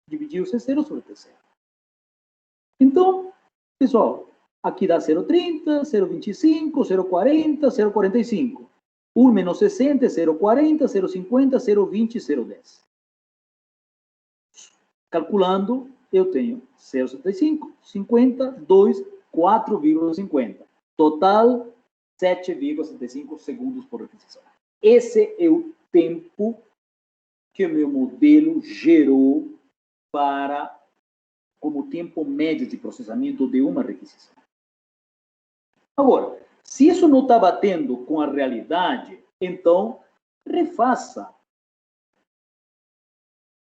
A: Dividir o C0 sobre T0. Então, pessoal, aqui dá 0,30, 0,25, 0,40, 0,45. 1 menos 60 é 0,40, 0,50, 0,20, 0,10. Calculando, eu tenho 0,75, 50, 2, 4,50. Total, 7,75 segundos por requisição. Esse é o tempo que o meu modelo gerou para como tempo médio de processamento de uma requisição. Agora, se isso não está batendo com a realidade, então refaça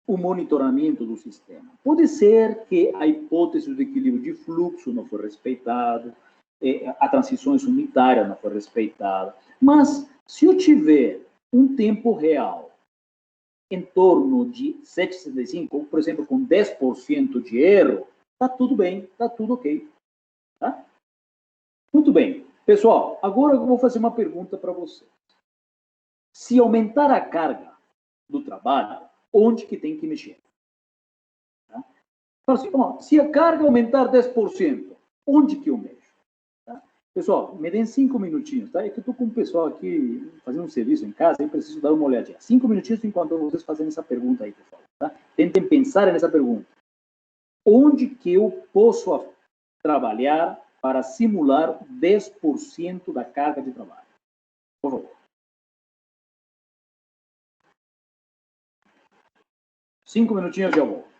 A: o monitoramento do sistema. Pode ser que a hipótese do equilíbrio de fluxo não foi respeitada, a transições unitária não foi respeitada, mas se eu tiver um tempo real em torno de 7,65, por exemplo, com 10% de erro, está tudo bem, está tudo ok. Tá? Muito bem. Pessoal, agora eu vou fazer uma pergunta para vocês. Se aumentar a carga do trabalho, onde que tem que mexer? Tá? Então, assim, ó, se a carga aumentar 10%, onde que eu mexo? Tá? Pessoal, me deem 5 minutinhos, tá? É que eu estou com o pessoal aqui fazendo um serviço em casa e preciso dar uma olhadinha. 5 minutinhos enquanto vocês fazem essa pergunta aí, pessoal. Tá? Tentem pensar nessa pergunta. Onde que eu posso trabalhar para simular 10% da carga de trabalho? Por favor. 5 minutinhos já volto.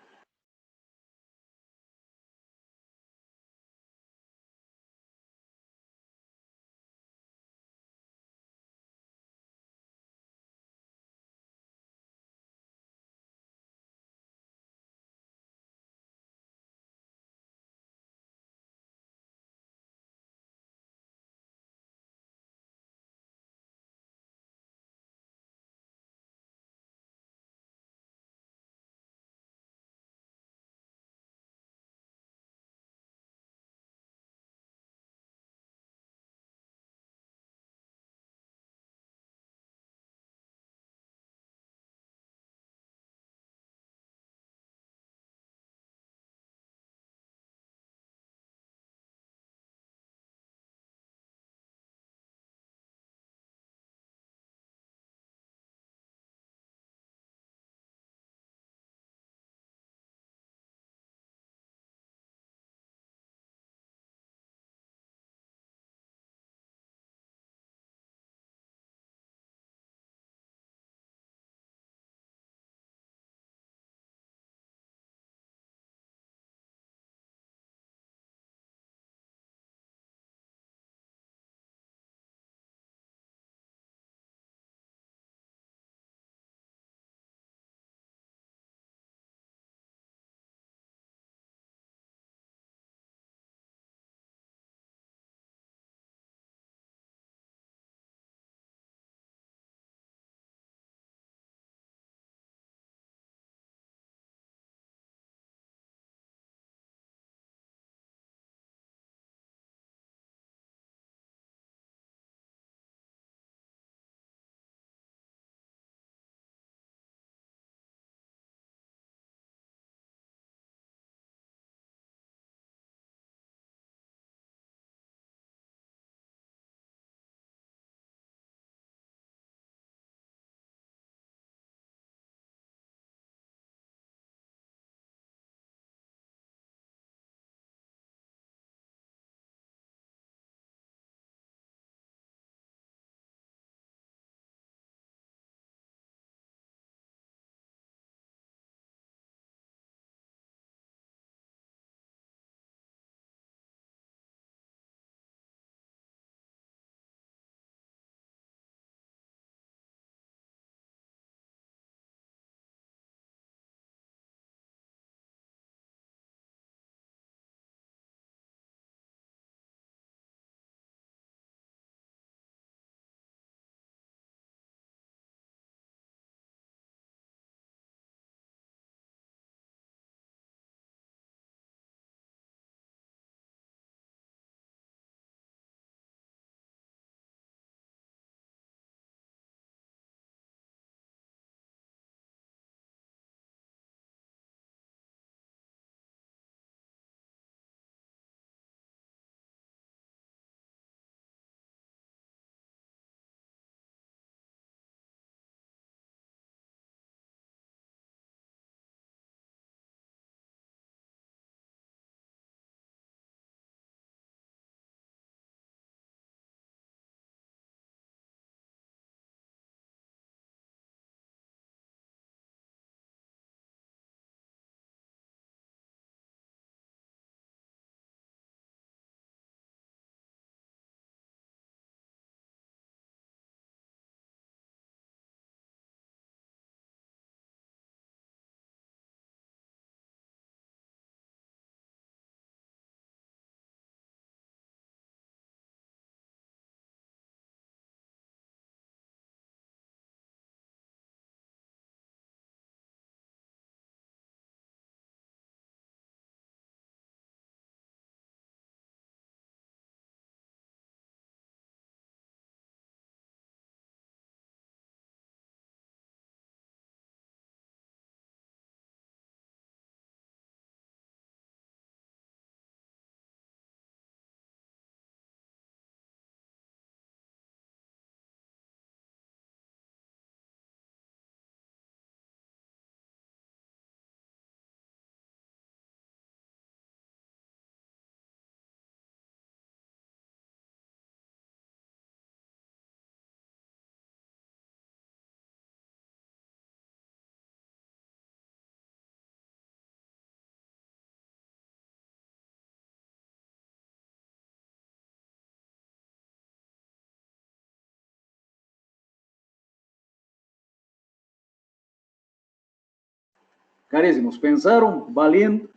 A: Caríssimos, pensaram valendo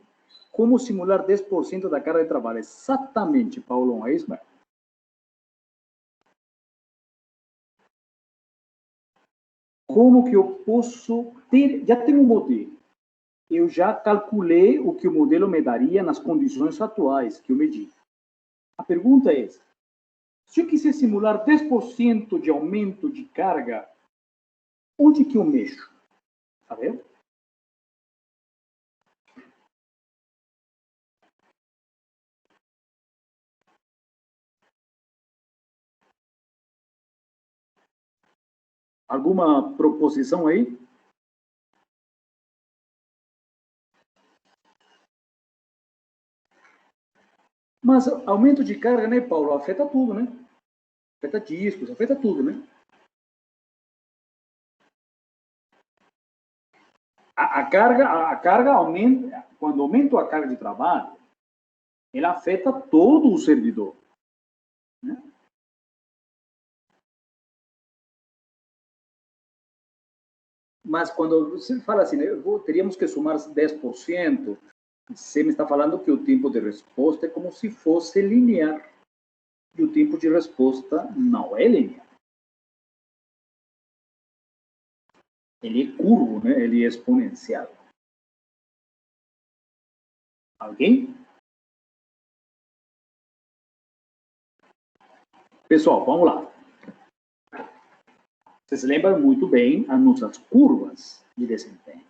A: como simular 10% da carga de trabalho? Exatamente, Paulão, é isso mesmo. Como que eu posso ter, já tenho um modelo, eu já calculei o que o modelo me daria nas condições atuais que eu medi. A pergunta é essa: se eu quiser simular 10% de aumento de carga, onde que eu mexo? Tá vendo? Alguma proposição aí? Mas aumento de carga, né, Paulo, afeta tudo, né? Afeta discos, afeta tudo, né? A carga aumenta, quando aumenta a carga de trabalho, ela afeta todo o servidor, né? Mas quando você fala assim, né, teríamos que somar 10%, você me está falando que o tempo de resposta é como se fosse linear. E o tempo de resposta não é linear. Ele é curvo, né? Ele é exponencial. Alguém? Pessoal, vamos lá. Vocês lembram muito bem as nossas curvas de desempenho.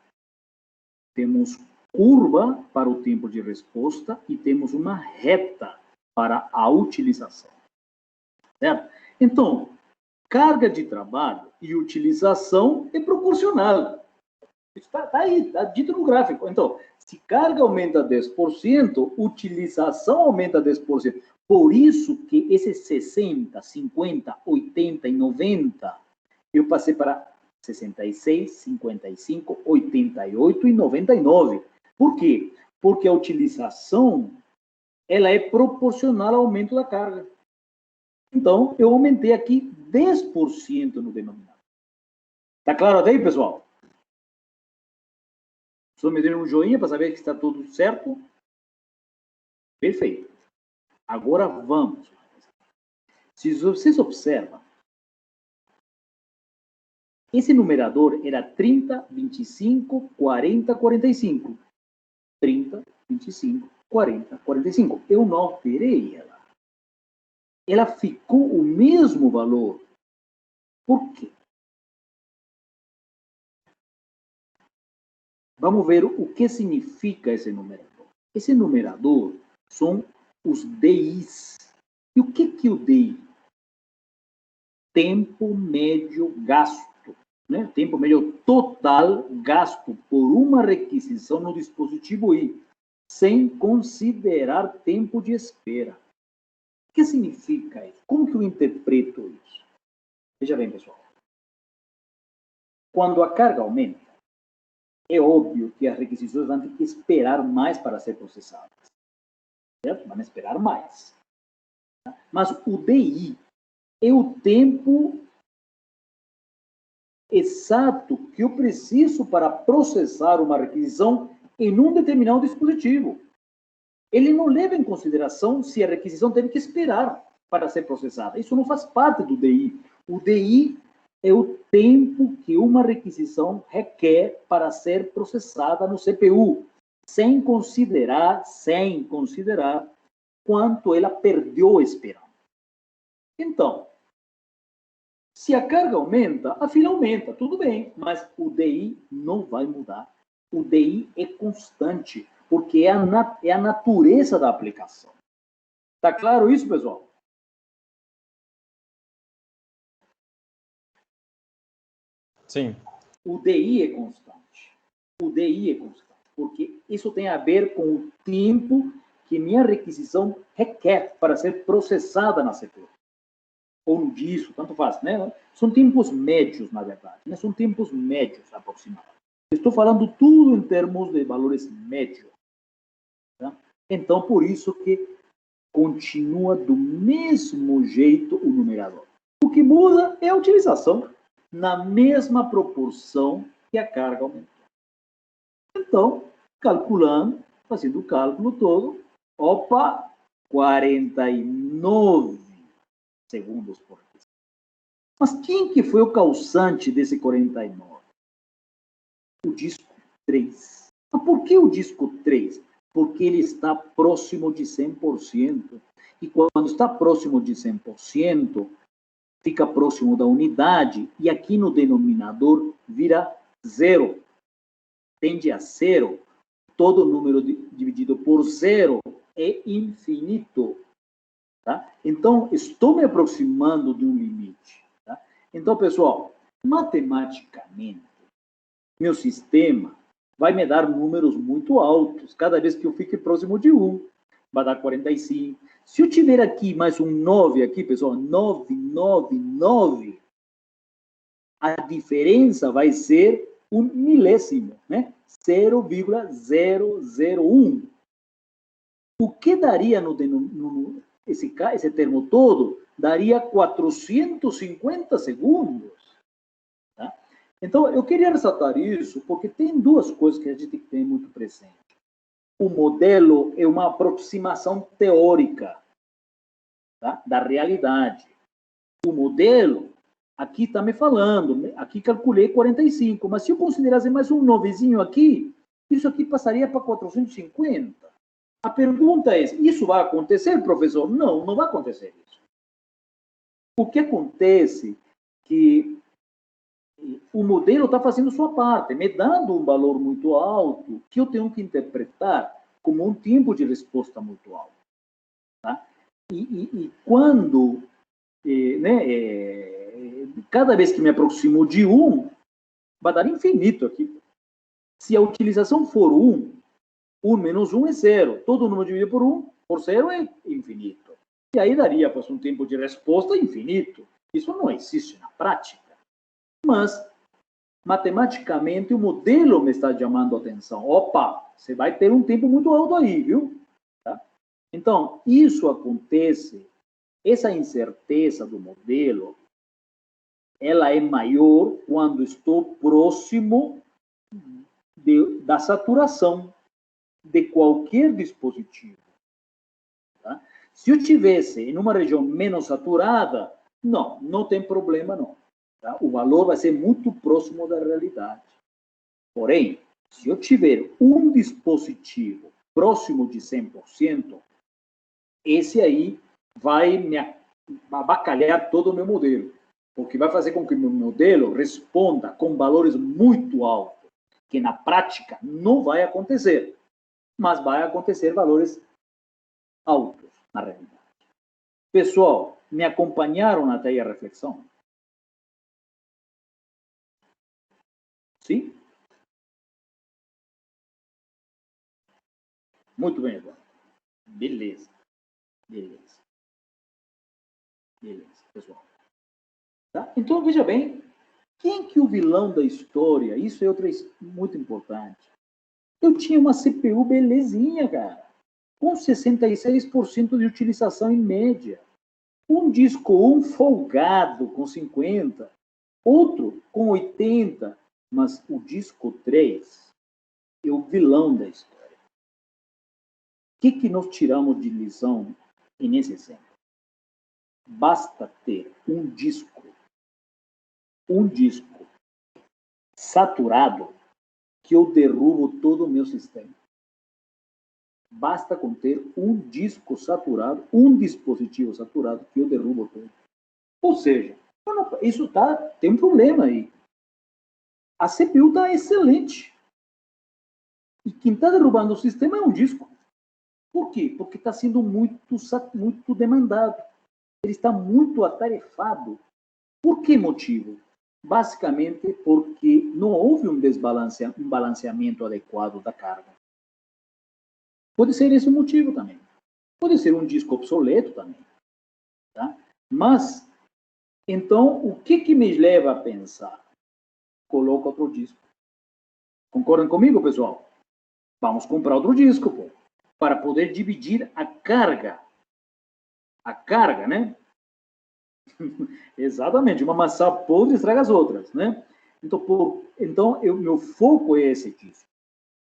A: Temos curva para o tempo de resposta e temos uma reta para a utilização. Certo? Então, carga de trabalho e utilização é proporcional. Está aí, está dito no gráfico. Então, se carga aumenta 10%, utilização aumenta 10%. Por isso que esses 60, 50, 80 e 90, eu passei para 66, 55, 88 e 99. Por quê? Porque a utilização ela é proporcional ao aumento da carga. Então, eu aumentei aqui 10% no denominador. Tá claro até aí, pessoal? Só me deram um joinha para saber que está tudo certo? Perfeito. Agora vamos. Se vocês observam, esse numerador era 30, 25, 40, 45. 30, 25, 40, 45. Eu não alterei ela. Ela ficou o mesmo valor. Por quê? Vamos ver o que significa esse numerador. Esse numerador são os DIs. E o que é o DI? Tempo médio gasto, né? Tempo médio total gasto por uma requisição no dispositivo I, sem considerar tempo de espera. O que significa isso? Como que eu interpreto isso? Veja bem, pessoal. Quando a carga aumenta, é óbvio que as requisições vão ter que esperar mais para ser processadas. Certo? Vão esperar mais. Mas o DI é o tempo exato que eu preciso para processar uma requisição em um determinado dispositivo. Ele não leva em consideração se a requisição teve que esperar para ser processada. Isso não faz parte do DI. O DI é o tempo que uma requisição requer para ser processada no CPU, sem considerar quanto ela perdeu esperando. Então, se a carga aumenta, a fila aumenta, tudo bem, mas o DI não vai mudar. O DI é constante, porque é a natureza da aplicação. Tá claro isso, pessoal?
B: Sim.
A: O DI é constante. O DI é constante, porque isso tem a ver com o tempo que minha requisição requer para ser processada na CPU. Ou no disco, tanto faz, né? São tempos médios, na verdade, né? São tempos médios aproximados. Estou falando tudo em termos de valores médios. Tá? Então, por isso que continua do mesmo jeito o numerador. O que muda é a utilização na mesma proporção que a carga aumentou. Então, calculando, fazendo o cálculo todo, opa, 49 segundos por vez. Mas quem que foi o causante desse 49? O disco 3. Mas por que o disco 3? Porque ele está próximo de 100%. E quando está próximo de 100%, fica próximo da unidade, e aqui no denominador vira zero. Tende a zero. Todo número dividido por zero é infinito. Tá? Então, estou me aproximando de um limite. Tá? Então, pessoal, matematicamente, meu sistema vai me dar números muito altos. Cada vez que eu fique próximo de 1, vai dar 45. Se eu tiver aqui mais um 9 aqui, pessoal, 9, 9, 9, a diferença vai ser um milésimo, né? 0,001. O que daria esse termo todo? Daria 450 segundos. Tá? Então, eu queria ressaltar isso porque tem duas coisas que a gente tem que ter muito presente. O modelo é uma aproximação teórica, tá, da realidade. O modelo, aqui está me falando, aqui calculei 45, mas se eu considerasse mais um novezinho aqui, isso aqui passaria para 450. A pergunta é, isso vai acontecer, professor? Não, não vai acontecer isso. O que acontece é que o modelo está fazendo sua parte, me dando um valor muito alto que eu tenho que interpretar como um tempo de resposta muito alto. Tá? E quando, cada vez que me aproximo de 1, vai dar infinito aqui. Se a utilização for 1, 1 menos 1 é 0. Todo número dividido por 1, por 0 é infinito. E aí daria um tempo de resposta infinito. Isso não existe na prática. Mas, matematicamente, o modelo me está chamando a atenção. Opa, você vai ter um tempo muito alto aí, viu? Tá? Então, isso acontece, essa incerteza do modelo, ela é maior quando estou próximo da saturação de qualquer dispositivo. Tá? Se eu tivesse em uma região menos saturada, não tem problema não. Tá? O valor vai ser muito próximo da realidade. Porém, se eu tiver um dispositivo próximo de 100%, esse aí vai me abacalhar todo o meu modelo, porque vai fazer com que o meu modelo responda com valores muito altos, que na prática não vai acontecer, mas vai acontecer valores altos na realidade. Pessoal, me acompanharam até aí a reflexão? Sim? Muito bem, Eduardo. Beleza. Beleza. Beleza, pessoal. Tá? Então, veja bem, quem que é o vilão da história? Isso é outra muito importante. Eu tinha uma CPU belezinha, cara, com 66% de utilização em média. Um disco 1 folgado com 50%, outro com 80%, mas o disco 3 é o vilão da história. O que nós tiramos de lição nesse exemplo? Basta ter um disco saturado que eu derrubo todo o meu sistema. Basta com ter um disco saturado, um dispositivo saturado que eu derrubo todo. Ou seja, isso tem um problema aí. A CPU está excelente. E quem está derrubando o sistema é um disco. Por quê? Porque está sendo muito demandado. Ele está muito atarefado. Por que motivo? Basicamente porque não houve um balanceamento adequado da carga. Pode ser esse o motivo também. Pode ser um disco obsoleto também. Tá? Mas, então, o que me leva a pensar? Coloca outro disco. Concordam comigo, pessoal? Vamos comprar outro disco, pô, para poder dividir a carga. A carga, né? Exatamente. Uma maçã podre estraga as outras, né? Então, meu foco é esse disco.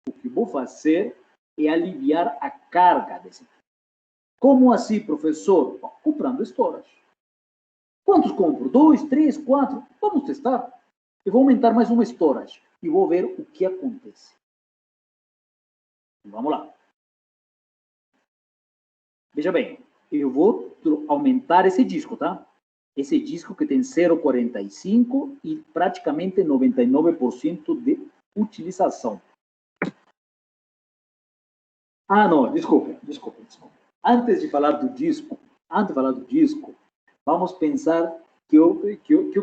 A: O que vou fazer é aliviar a carga desse. Como assim, professor? Bom, comprando storage. Quantos compro? 2, 3, 4? Vamos testar. Eu vou aumentar mais uma storage e vou ver o que acontece. Vamos lá. Veja bem, eu vou aumentar esse disco, tá? Esse disco que tem 0,45 e praticamente 99% de utilização. Ah, não, desculpa. Antes de falar do disco, vamos pensar que eu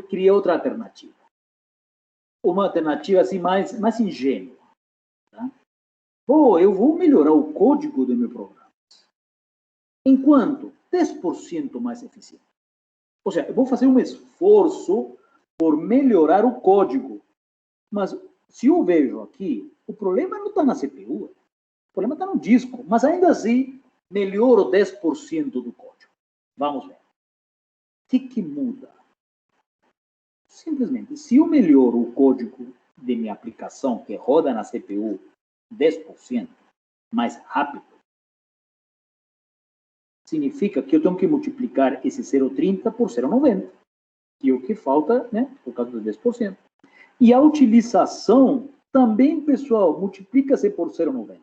A: criei outra alternativa. Uma alternativa assim mais ingênua. Tá? Eu vou melhorar o código do meu programa. Enquanto 10% mais eficiente. Ou seja, eu vou fazer um esforço por melhorar o código. Mas se eu vejo aqui, o problema não está na CPU, o problema está no disco. Mas ainda assim, melhoro 10% do código. Vamos ver. O que muda? Simplesmente, se eu melhoro o código de minha aplicação que roda na CPU 10% mais rápido, significa que eu tenho que multiplicar esse 0,30 por 0,90, que é o que falta, né, por causa do 10%. E a utilização também, pessoal, multiplica-se por 0,90.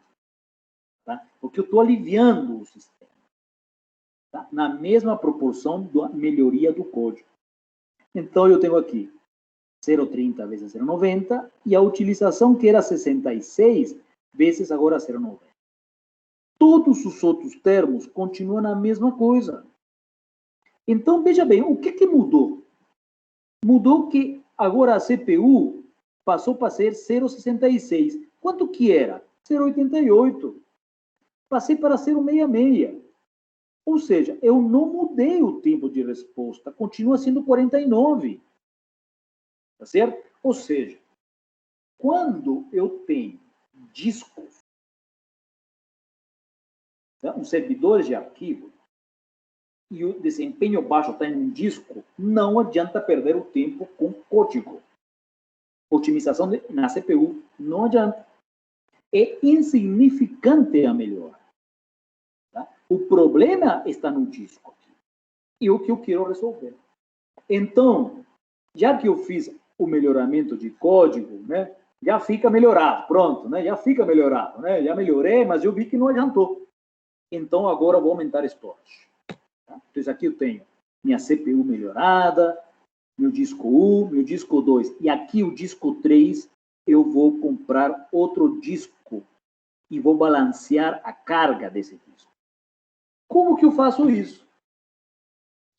A: Tá? Porque eu estou aliviando o sistema. Tá? Na mesma proporção da melhoria do código. Então, eu tenho aqui 0,30 vezes 0,90 e a utilização que era 66 vezes agora 0,90. Todos os outros termos continuam a mesma coisa. Então, veja bem, o que mudou? Mudou que agora a CPU passou para ser 0,66. Quanto que era? 0,88. Passei para 0,66. Ou seja, eu não mudei o tempo de resposta, continua sendo 49. Tá certo? Ou seja, quando eu tenho discos, tá? Um servidor de arquivo, e o desempenho baixo está em um disco, não adianta perder o tempo com código. Otimização na CPU, não adianta. É insignificante a melhora. Tá? O problema está no disco. E o que eu quero resolver. Então, já que eu fiz o melhoramento de código, né, já fica melhorado, pronto, né, já fica melhorado, né, já melhorei, mas eu vi que não adiantou. Então, agora eu vou aumentar storage. Tá? Então, aqui eu tenho minha CPU melhorada, meu disco 1, meu disco 2, e aqui o disco 3, eu vou comprar outro disco e vou balancear a carga desse disco. Como que eu faço isso?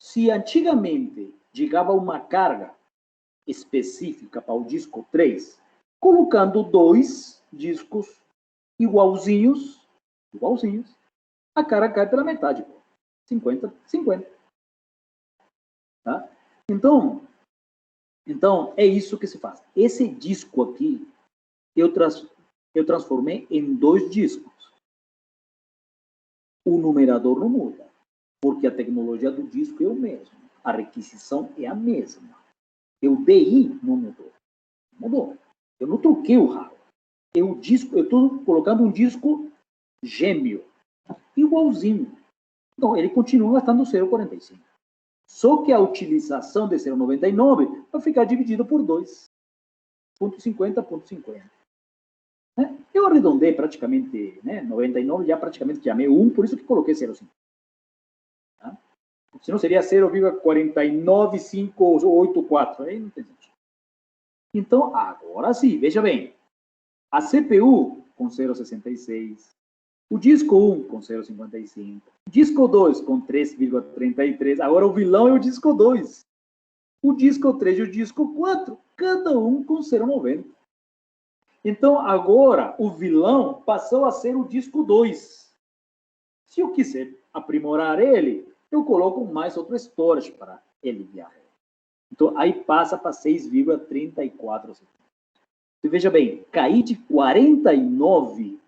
A: Se antigamente chegava uma carga específica para o disco 3, colocando 2 discos igualzinhos, a carga cai pela metade. 50, 50. Tá? Então, é isso que se faz. Esse disco aqui, eu transformei em 2 discos. O numerador não muda, porque a tecnologia do disco é o mesmo. A requisição é a mesma. O DI não mudou. Mudou. Eu não troquei o hardware. Eu estou colocando um disco gêmeo, igualzinho. Então, ele continua gastando 0,45. Só que a utilização de 0,99 vai ficar dividido por 2. 0,50. Né? Eu arredondei praticamente, né, 99, já praticamente chamei 1, por isso que coloquei 0,5. Tá? Senão seria 0,49584. Aí não tem sentido. Então, agora sim, veja bem. A CPU com 0,66. O disco 1 com 0,55. Disco 2 com 3,33. Agora o vilão é o disco 2. O disco 3 e o disco 4, cada um com 0,90. Então, agora, o vilão passou a ser o disco 2. Se eu quiser aprimorar ele, eu coloco mais outro storage para aliviar. Então, aí passa para 6,34. Você veja bem, cair de 49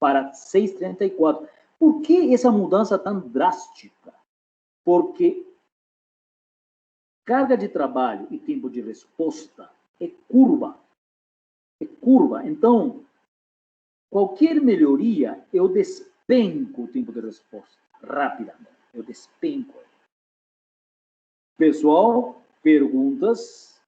A: para 6,34. Por que essa mudança tão drástica? Porque carga de trabalho e tempo de resposta é curva. É curva. Então, Qualquer melhoria, eu despenco o tempo de resposta rapidamente. Eu despenco. Pessoal, perguntas?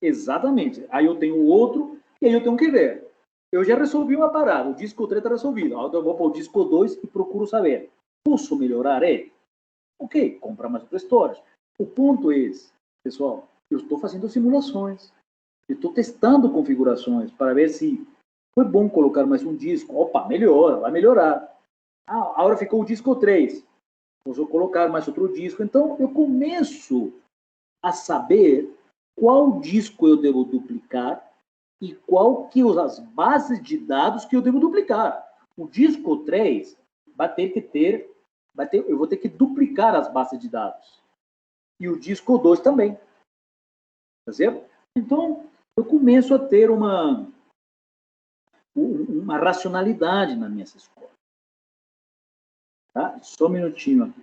A: Exatamente. Aí eu tenho outro, e aí eu tenho que ver. Eu já resolvi uma parada, o disco 3 está resolvido. Agora eu vou para o disco 2 e procuro saber. Posso melhorar ele? Ok, comprar mais prestores. O ponto é, pessoal, eu estou fazendo simulações. Eu estou testando configurações para ver se foi bom colocar mais um disco. Opa, melhora, vai melhorar. Ah, agora ficou o disco 3. Posso colocar mais outro disco. Então, eu começo a saber qual disco eu devo duplicar e qual que as bases de dados que eu devo duplicar. O disco 3 vai ter que ter, eu vou ter que duplicar as bases de dados. E o disco 2 também. Tá certo? Então, eu começo a ter uma racionalidade na minha escola. Tá? Só um minutinho aqui.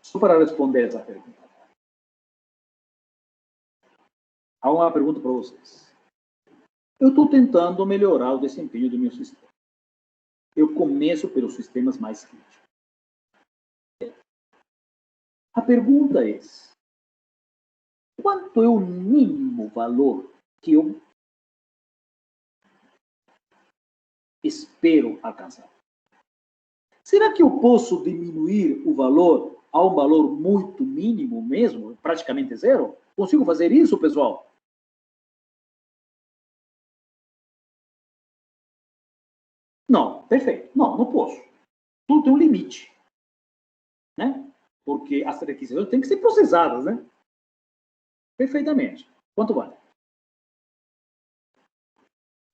A: Só para responder essa pergunta. Há uma pergunta para vocês. Eu estou tentando melhorar o desempenho do meu sistema. Eu começo pelos sistemas mais críticos. A pergunta é: quanto é o mínimo valor que eu espero alcançar? Será que eu posso diminuir o valor a um valor muito mínimo mesmo, praticamente zero? Consigo fazer isso, pessoal? Não, perfeito. Não, não posso. Tudo tem um limite, né? Porque as requisições têm que ser processadas, né? Perfeitamente. Quanto vale?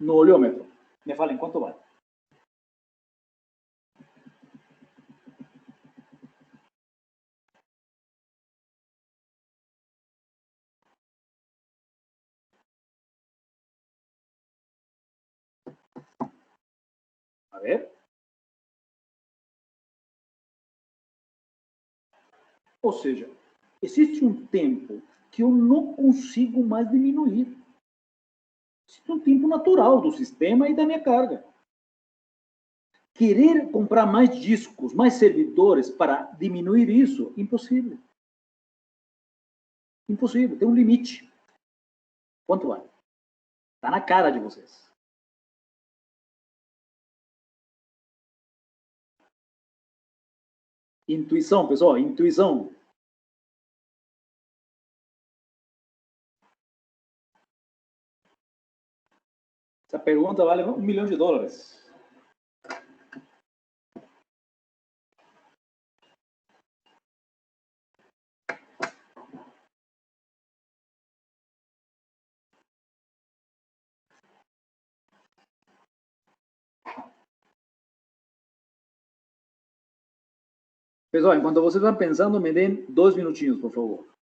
A: No olhômetro. Me falem, quanto vale? A ver? Ou seja, existe um tempo que eu não consigo mais diminuir. Existe um tempo natural do sistema e da minha carga. Querer comprar mais discos, mais servidores para diminuir isso, impossível. Impossível, tem um limite. Quanto vale? Está na cara de vocês. Intuição, pessoal, intuição. Essa pergunta vale $1 milhão. Pessoal, enquanto vocês vão pensando, me deem 2 minutinhos, por favor.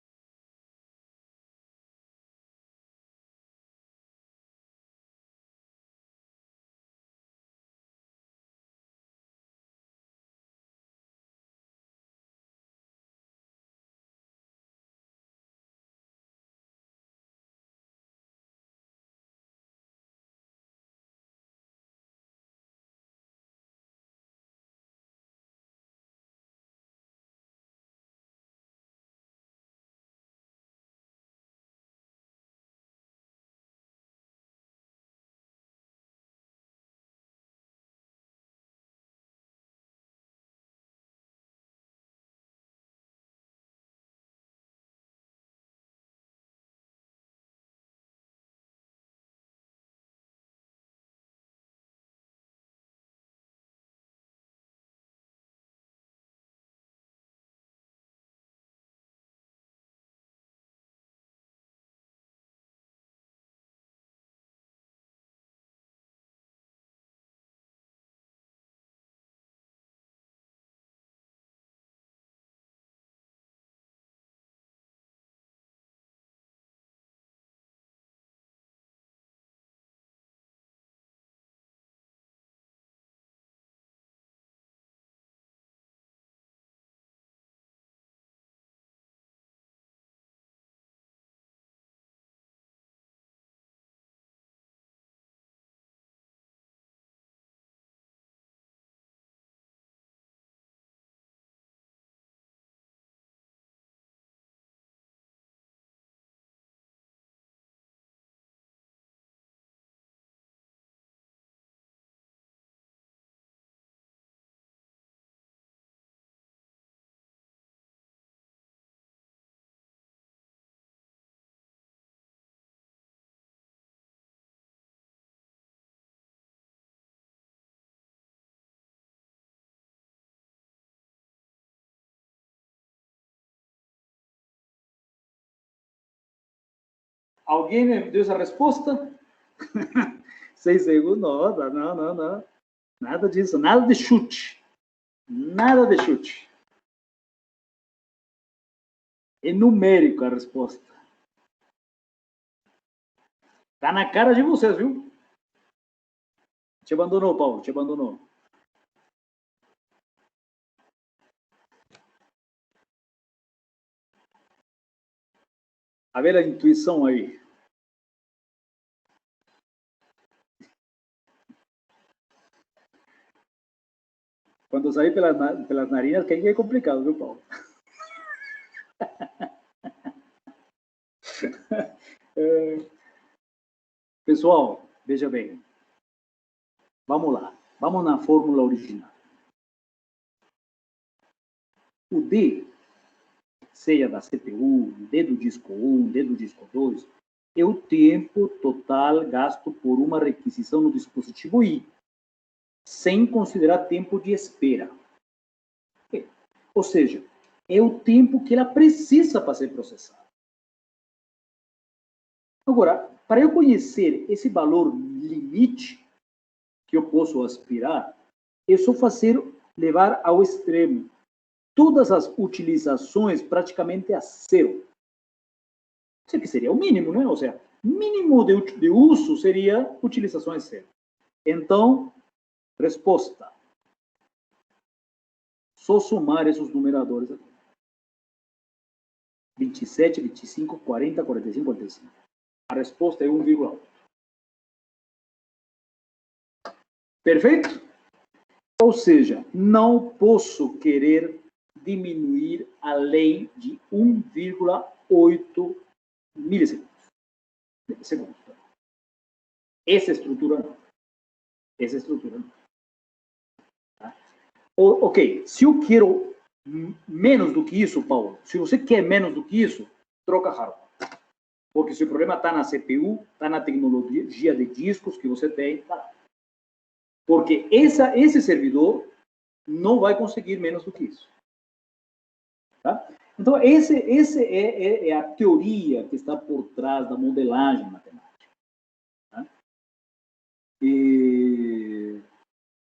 A: Alguém me deu essa resposta? 6 segundos, não. Nada disso, nada de chute. Nada de chute. É numérico a resposta. Tá na cara de vocês, viu? Te abandonou, Paulo, te abandonou. A ver a intuição aí. Quando sair pelas narinas, que é complicado, viu, Paulo? Pessoal, veja bem. Vamos lá. Vamos na fórmula original. O D, seja da CPU, D do disco 1, D do disco 2, é o tempo total gasto por uma requisição no dispositivo I, sem considerar tempo de espera. Ou seja, é o tempo que ela precisa para ser processada. Agora, para eu conhecer esse valor limite que eu posso aspirar, é só levar ao extremo todas as utilizações praticamente a zero. Isso aqui seria o mínimo, né? Ou seja, mínimo de uso seria utilizações zero. Então, resposta. Só somar esses numeradores aqui. 27, 25, 40, 45, 45. A resposta é 1,8. Perfeito? Ou seja, não posso querer diminuir além de 1,8 milissegundos. Essa estrutura não. Essa estrutura não. Tá? Ok, se eu quero menos do que isso, Paulo, se você quer menos do que isso, troca hardware. Porque se o problema está na CPU, está na tecnologia de discos que você tem, tá. Porque esse servidor não vai conseguir menos do que isso. Tá? Então, essa é a teoria que está por trás da modelagem matemática. Tá? E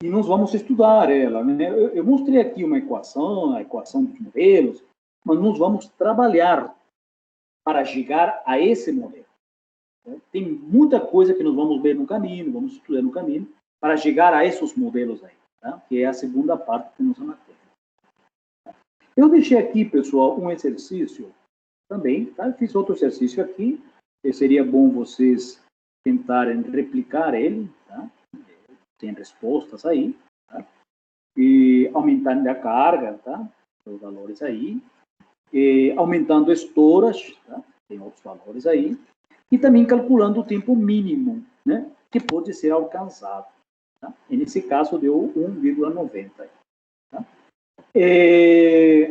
A: nós vamos estudar ela. Né? Eu mostrei aqui uma equação, a equação dos modelos, mas nós vamos trabalhar para chegar a esse modelo. Tá? Tem muita coisa que nós vamos ver no caminho, vamos estudar no caminho, para chegar a esses modelos aí, tá? Que é a segunda parte da nossa matéria. Eu deixei aqui, pessoal, um exercício também, tá? Eu fiz outro exercício aqui, e seria bom vocês tentarem replicar ele, tá? Tem respostas aí, tá? E aumentando a carga, tá? Os valores aí, e aumentando storage, tá? Tem outros valores aí, e também calculando o tempo mínimo, né? Que pode ser alcançado. Tá? E nesse caso deu 1,90. Tá?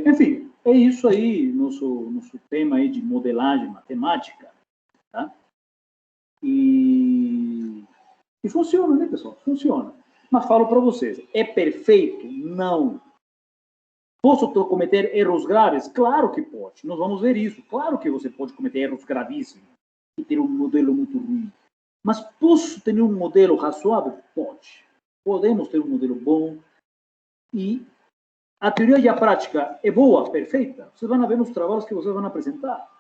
A: Enfim, é isso aí, nosso tema aí de modelagem matemática. Tá? E funciona, né, pessoal? Funciona. Mas falo para vocês, é perfeito? Não. Posso cometer erros graves? Claro que pode. Nós vamos ver isso. Claro que você pode cometer erros gravíssimos e ter um modelo muito ruim. Mas posso ter um modelo razoável? Pode. Podemos ter um modelo bom. E a teoria e a prática é boa, perfeita. Vocês vão ver nos trabalhos que vocês vão apresentar.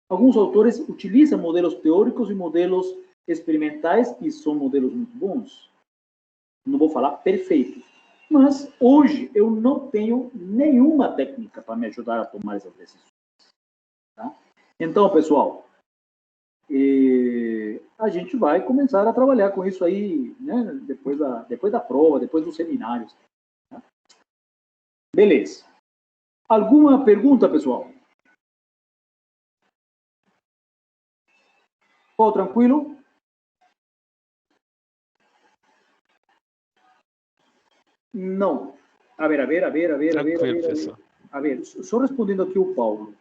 A: Alguns autores utilizam modelos teóricos e modelos experimentais e são modelos muito bons. Não vou falar perfeitos. Mas hoje eu não tenho nenhuma técnica para me ajudar a tomar essas decisões. Tá? Então, pessoal, a gente vai começar a trabalhar com isso aí, né? depois da prova, depois dos seminários. Tá? Beleza. Alguma pergunta, pessoal? Ficou tranquilo? Não. A ver. A ver, só respondendo aqui o Paulo.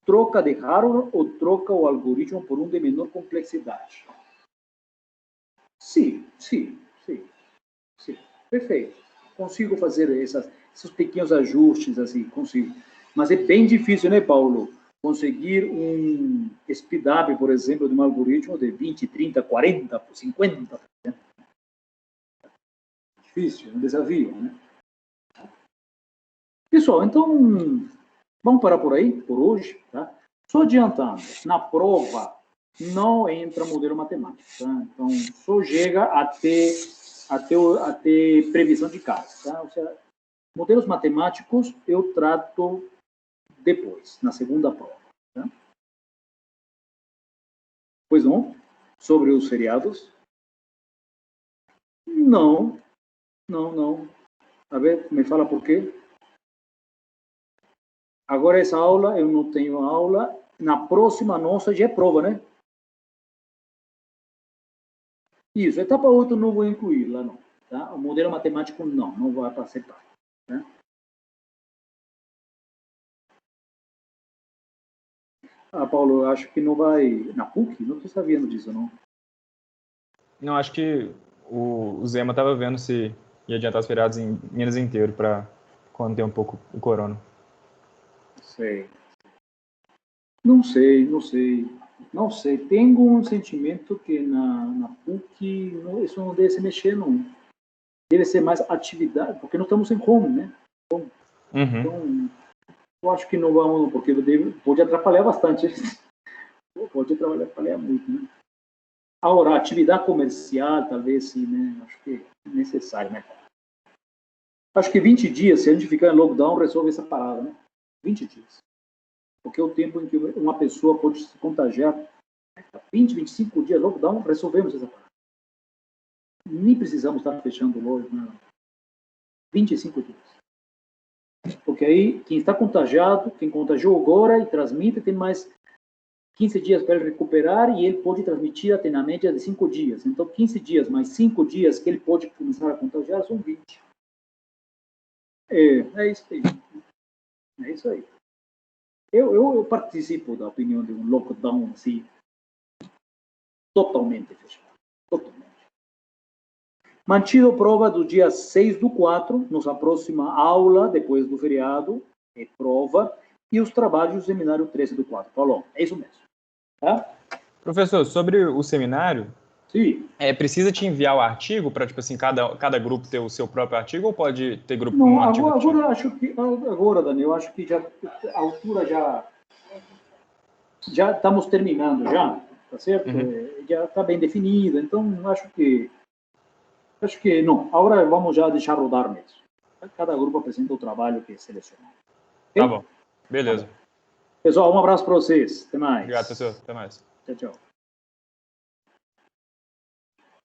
A: Troca de hardware ou troca o algoritmo por um de menor complexidade? Sim. Perfeito. Consigo fazer esses pequenos ajustes assim, consigo. Mas é bem difícil, né, Paulo? conseguir um speed-up, por exemplo, de um algoritmo de 20, 30, 40, 50%. Difícil, um desafio, né? Pessoal, então, vamos parar por aí, por hoje, tá? Só adiantando, na prova não entra modelo matemático, tá? Então, só chega até previsão de casos, tá? Ou seja, modelos matemáticos eu trato depois, na segunda prova, tá? Pois não? Sobre os feriados? Não. A ver, me fala por quê? Agora essa aula, eu não tenho aula. Na próxima nossa já é prova, né? Isso, etapa 8 não vou incluir lá, não. Tá? O modelo matemático não vai participar. Né? Paulo, eu acho que não vai... Na PUC? Não estou sabendo disso, não.
B: Não, acho que o Zema estava vendo se ia adiantar os feriados em Minas inteiro para conter um pouco o corona.
A: Sei. Não sei. Tenho um sentimento que na PUC isso não deve se mexer, não. Deve ser mais atividade, porque não estamos em home, né? Então, eu acho que não vamos, porque pode atrapalhar bastante. Pode atrapalhar muito, né? Agora, atividade comercial, talvez sim, né? Acho que é necessário, né? Acho que 20 dias, se a gente ficar em lockdown, resolve essa parada, né? 20 dias. Porque é o tempo em que uma pessoa pode se contagiar. 20, 25 dias, lockdown, resolvemos essa parada. Nem precisamos estar fechando loja, né? 25 dias. Porque aí, quem está contagiado, quem contagiou agora e transmite, tem mais 15 dias para ele recuperar e ele pode transmitir até na média de 5 dias. Então, 15 dias mais 5 dias que ele pode começar a contagiar são 20. É isso aí. É isso aí. Eu participo da opinião de um lockdown assim, totalmente fechado. Totalmente. Mantido prova do dia 6/4, nossa próxima aula, depois do feriado, é prova, e os trabalhos do seminário 13/4. Paulo, é isso mesmo. Tá?
B: Professor, sobre o seminário,
A: Sim.
B: Precisa te enviar o artigo para, tipo assim, cada grupo ter o seu próprio artigo ou pode ter grupo com
A: Não,
B: um artigo?
A: agora acho que Daniel, acho que já a altura já estamos terminando já, tá certo? Já está bem definido, então acho que não. Agora vamos já deixar rodar mesmo. Cada grupo apresenta o trabalho que é selecionado. Okay?
B: Tá bom, beleza.
A: Pessoal, um abraço para vocês. Até mais.
B: Obrigado, professor. Até mais.
A: Tchau, tchau.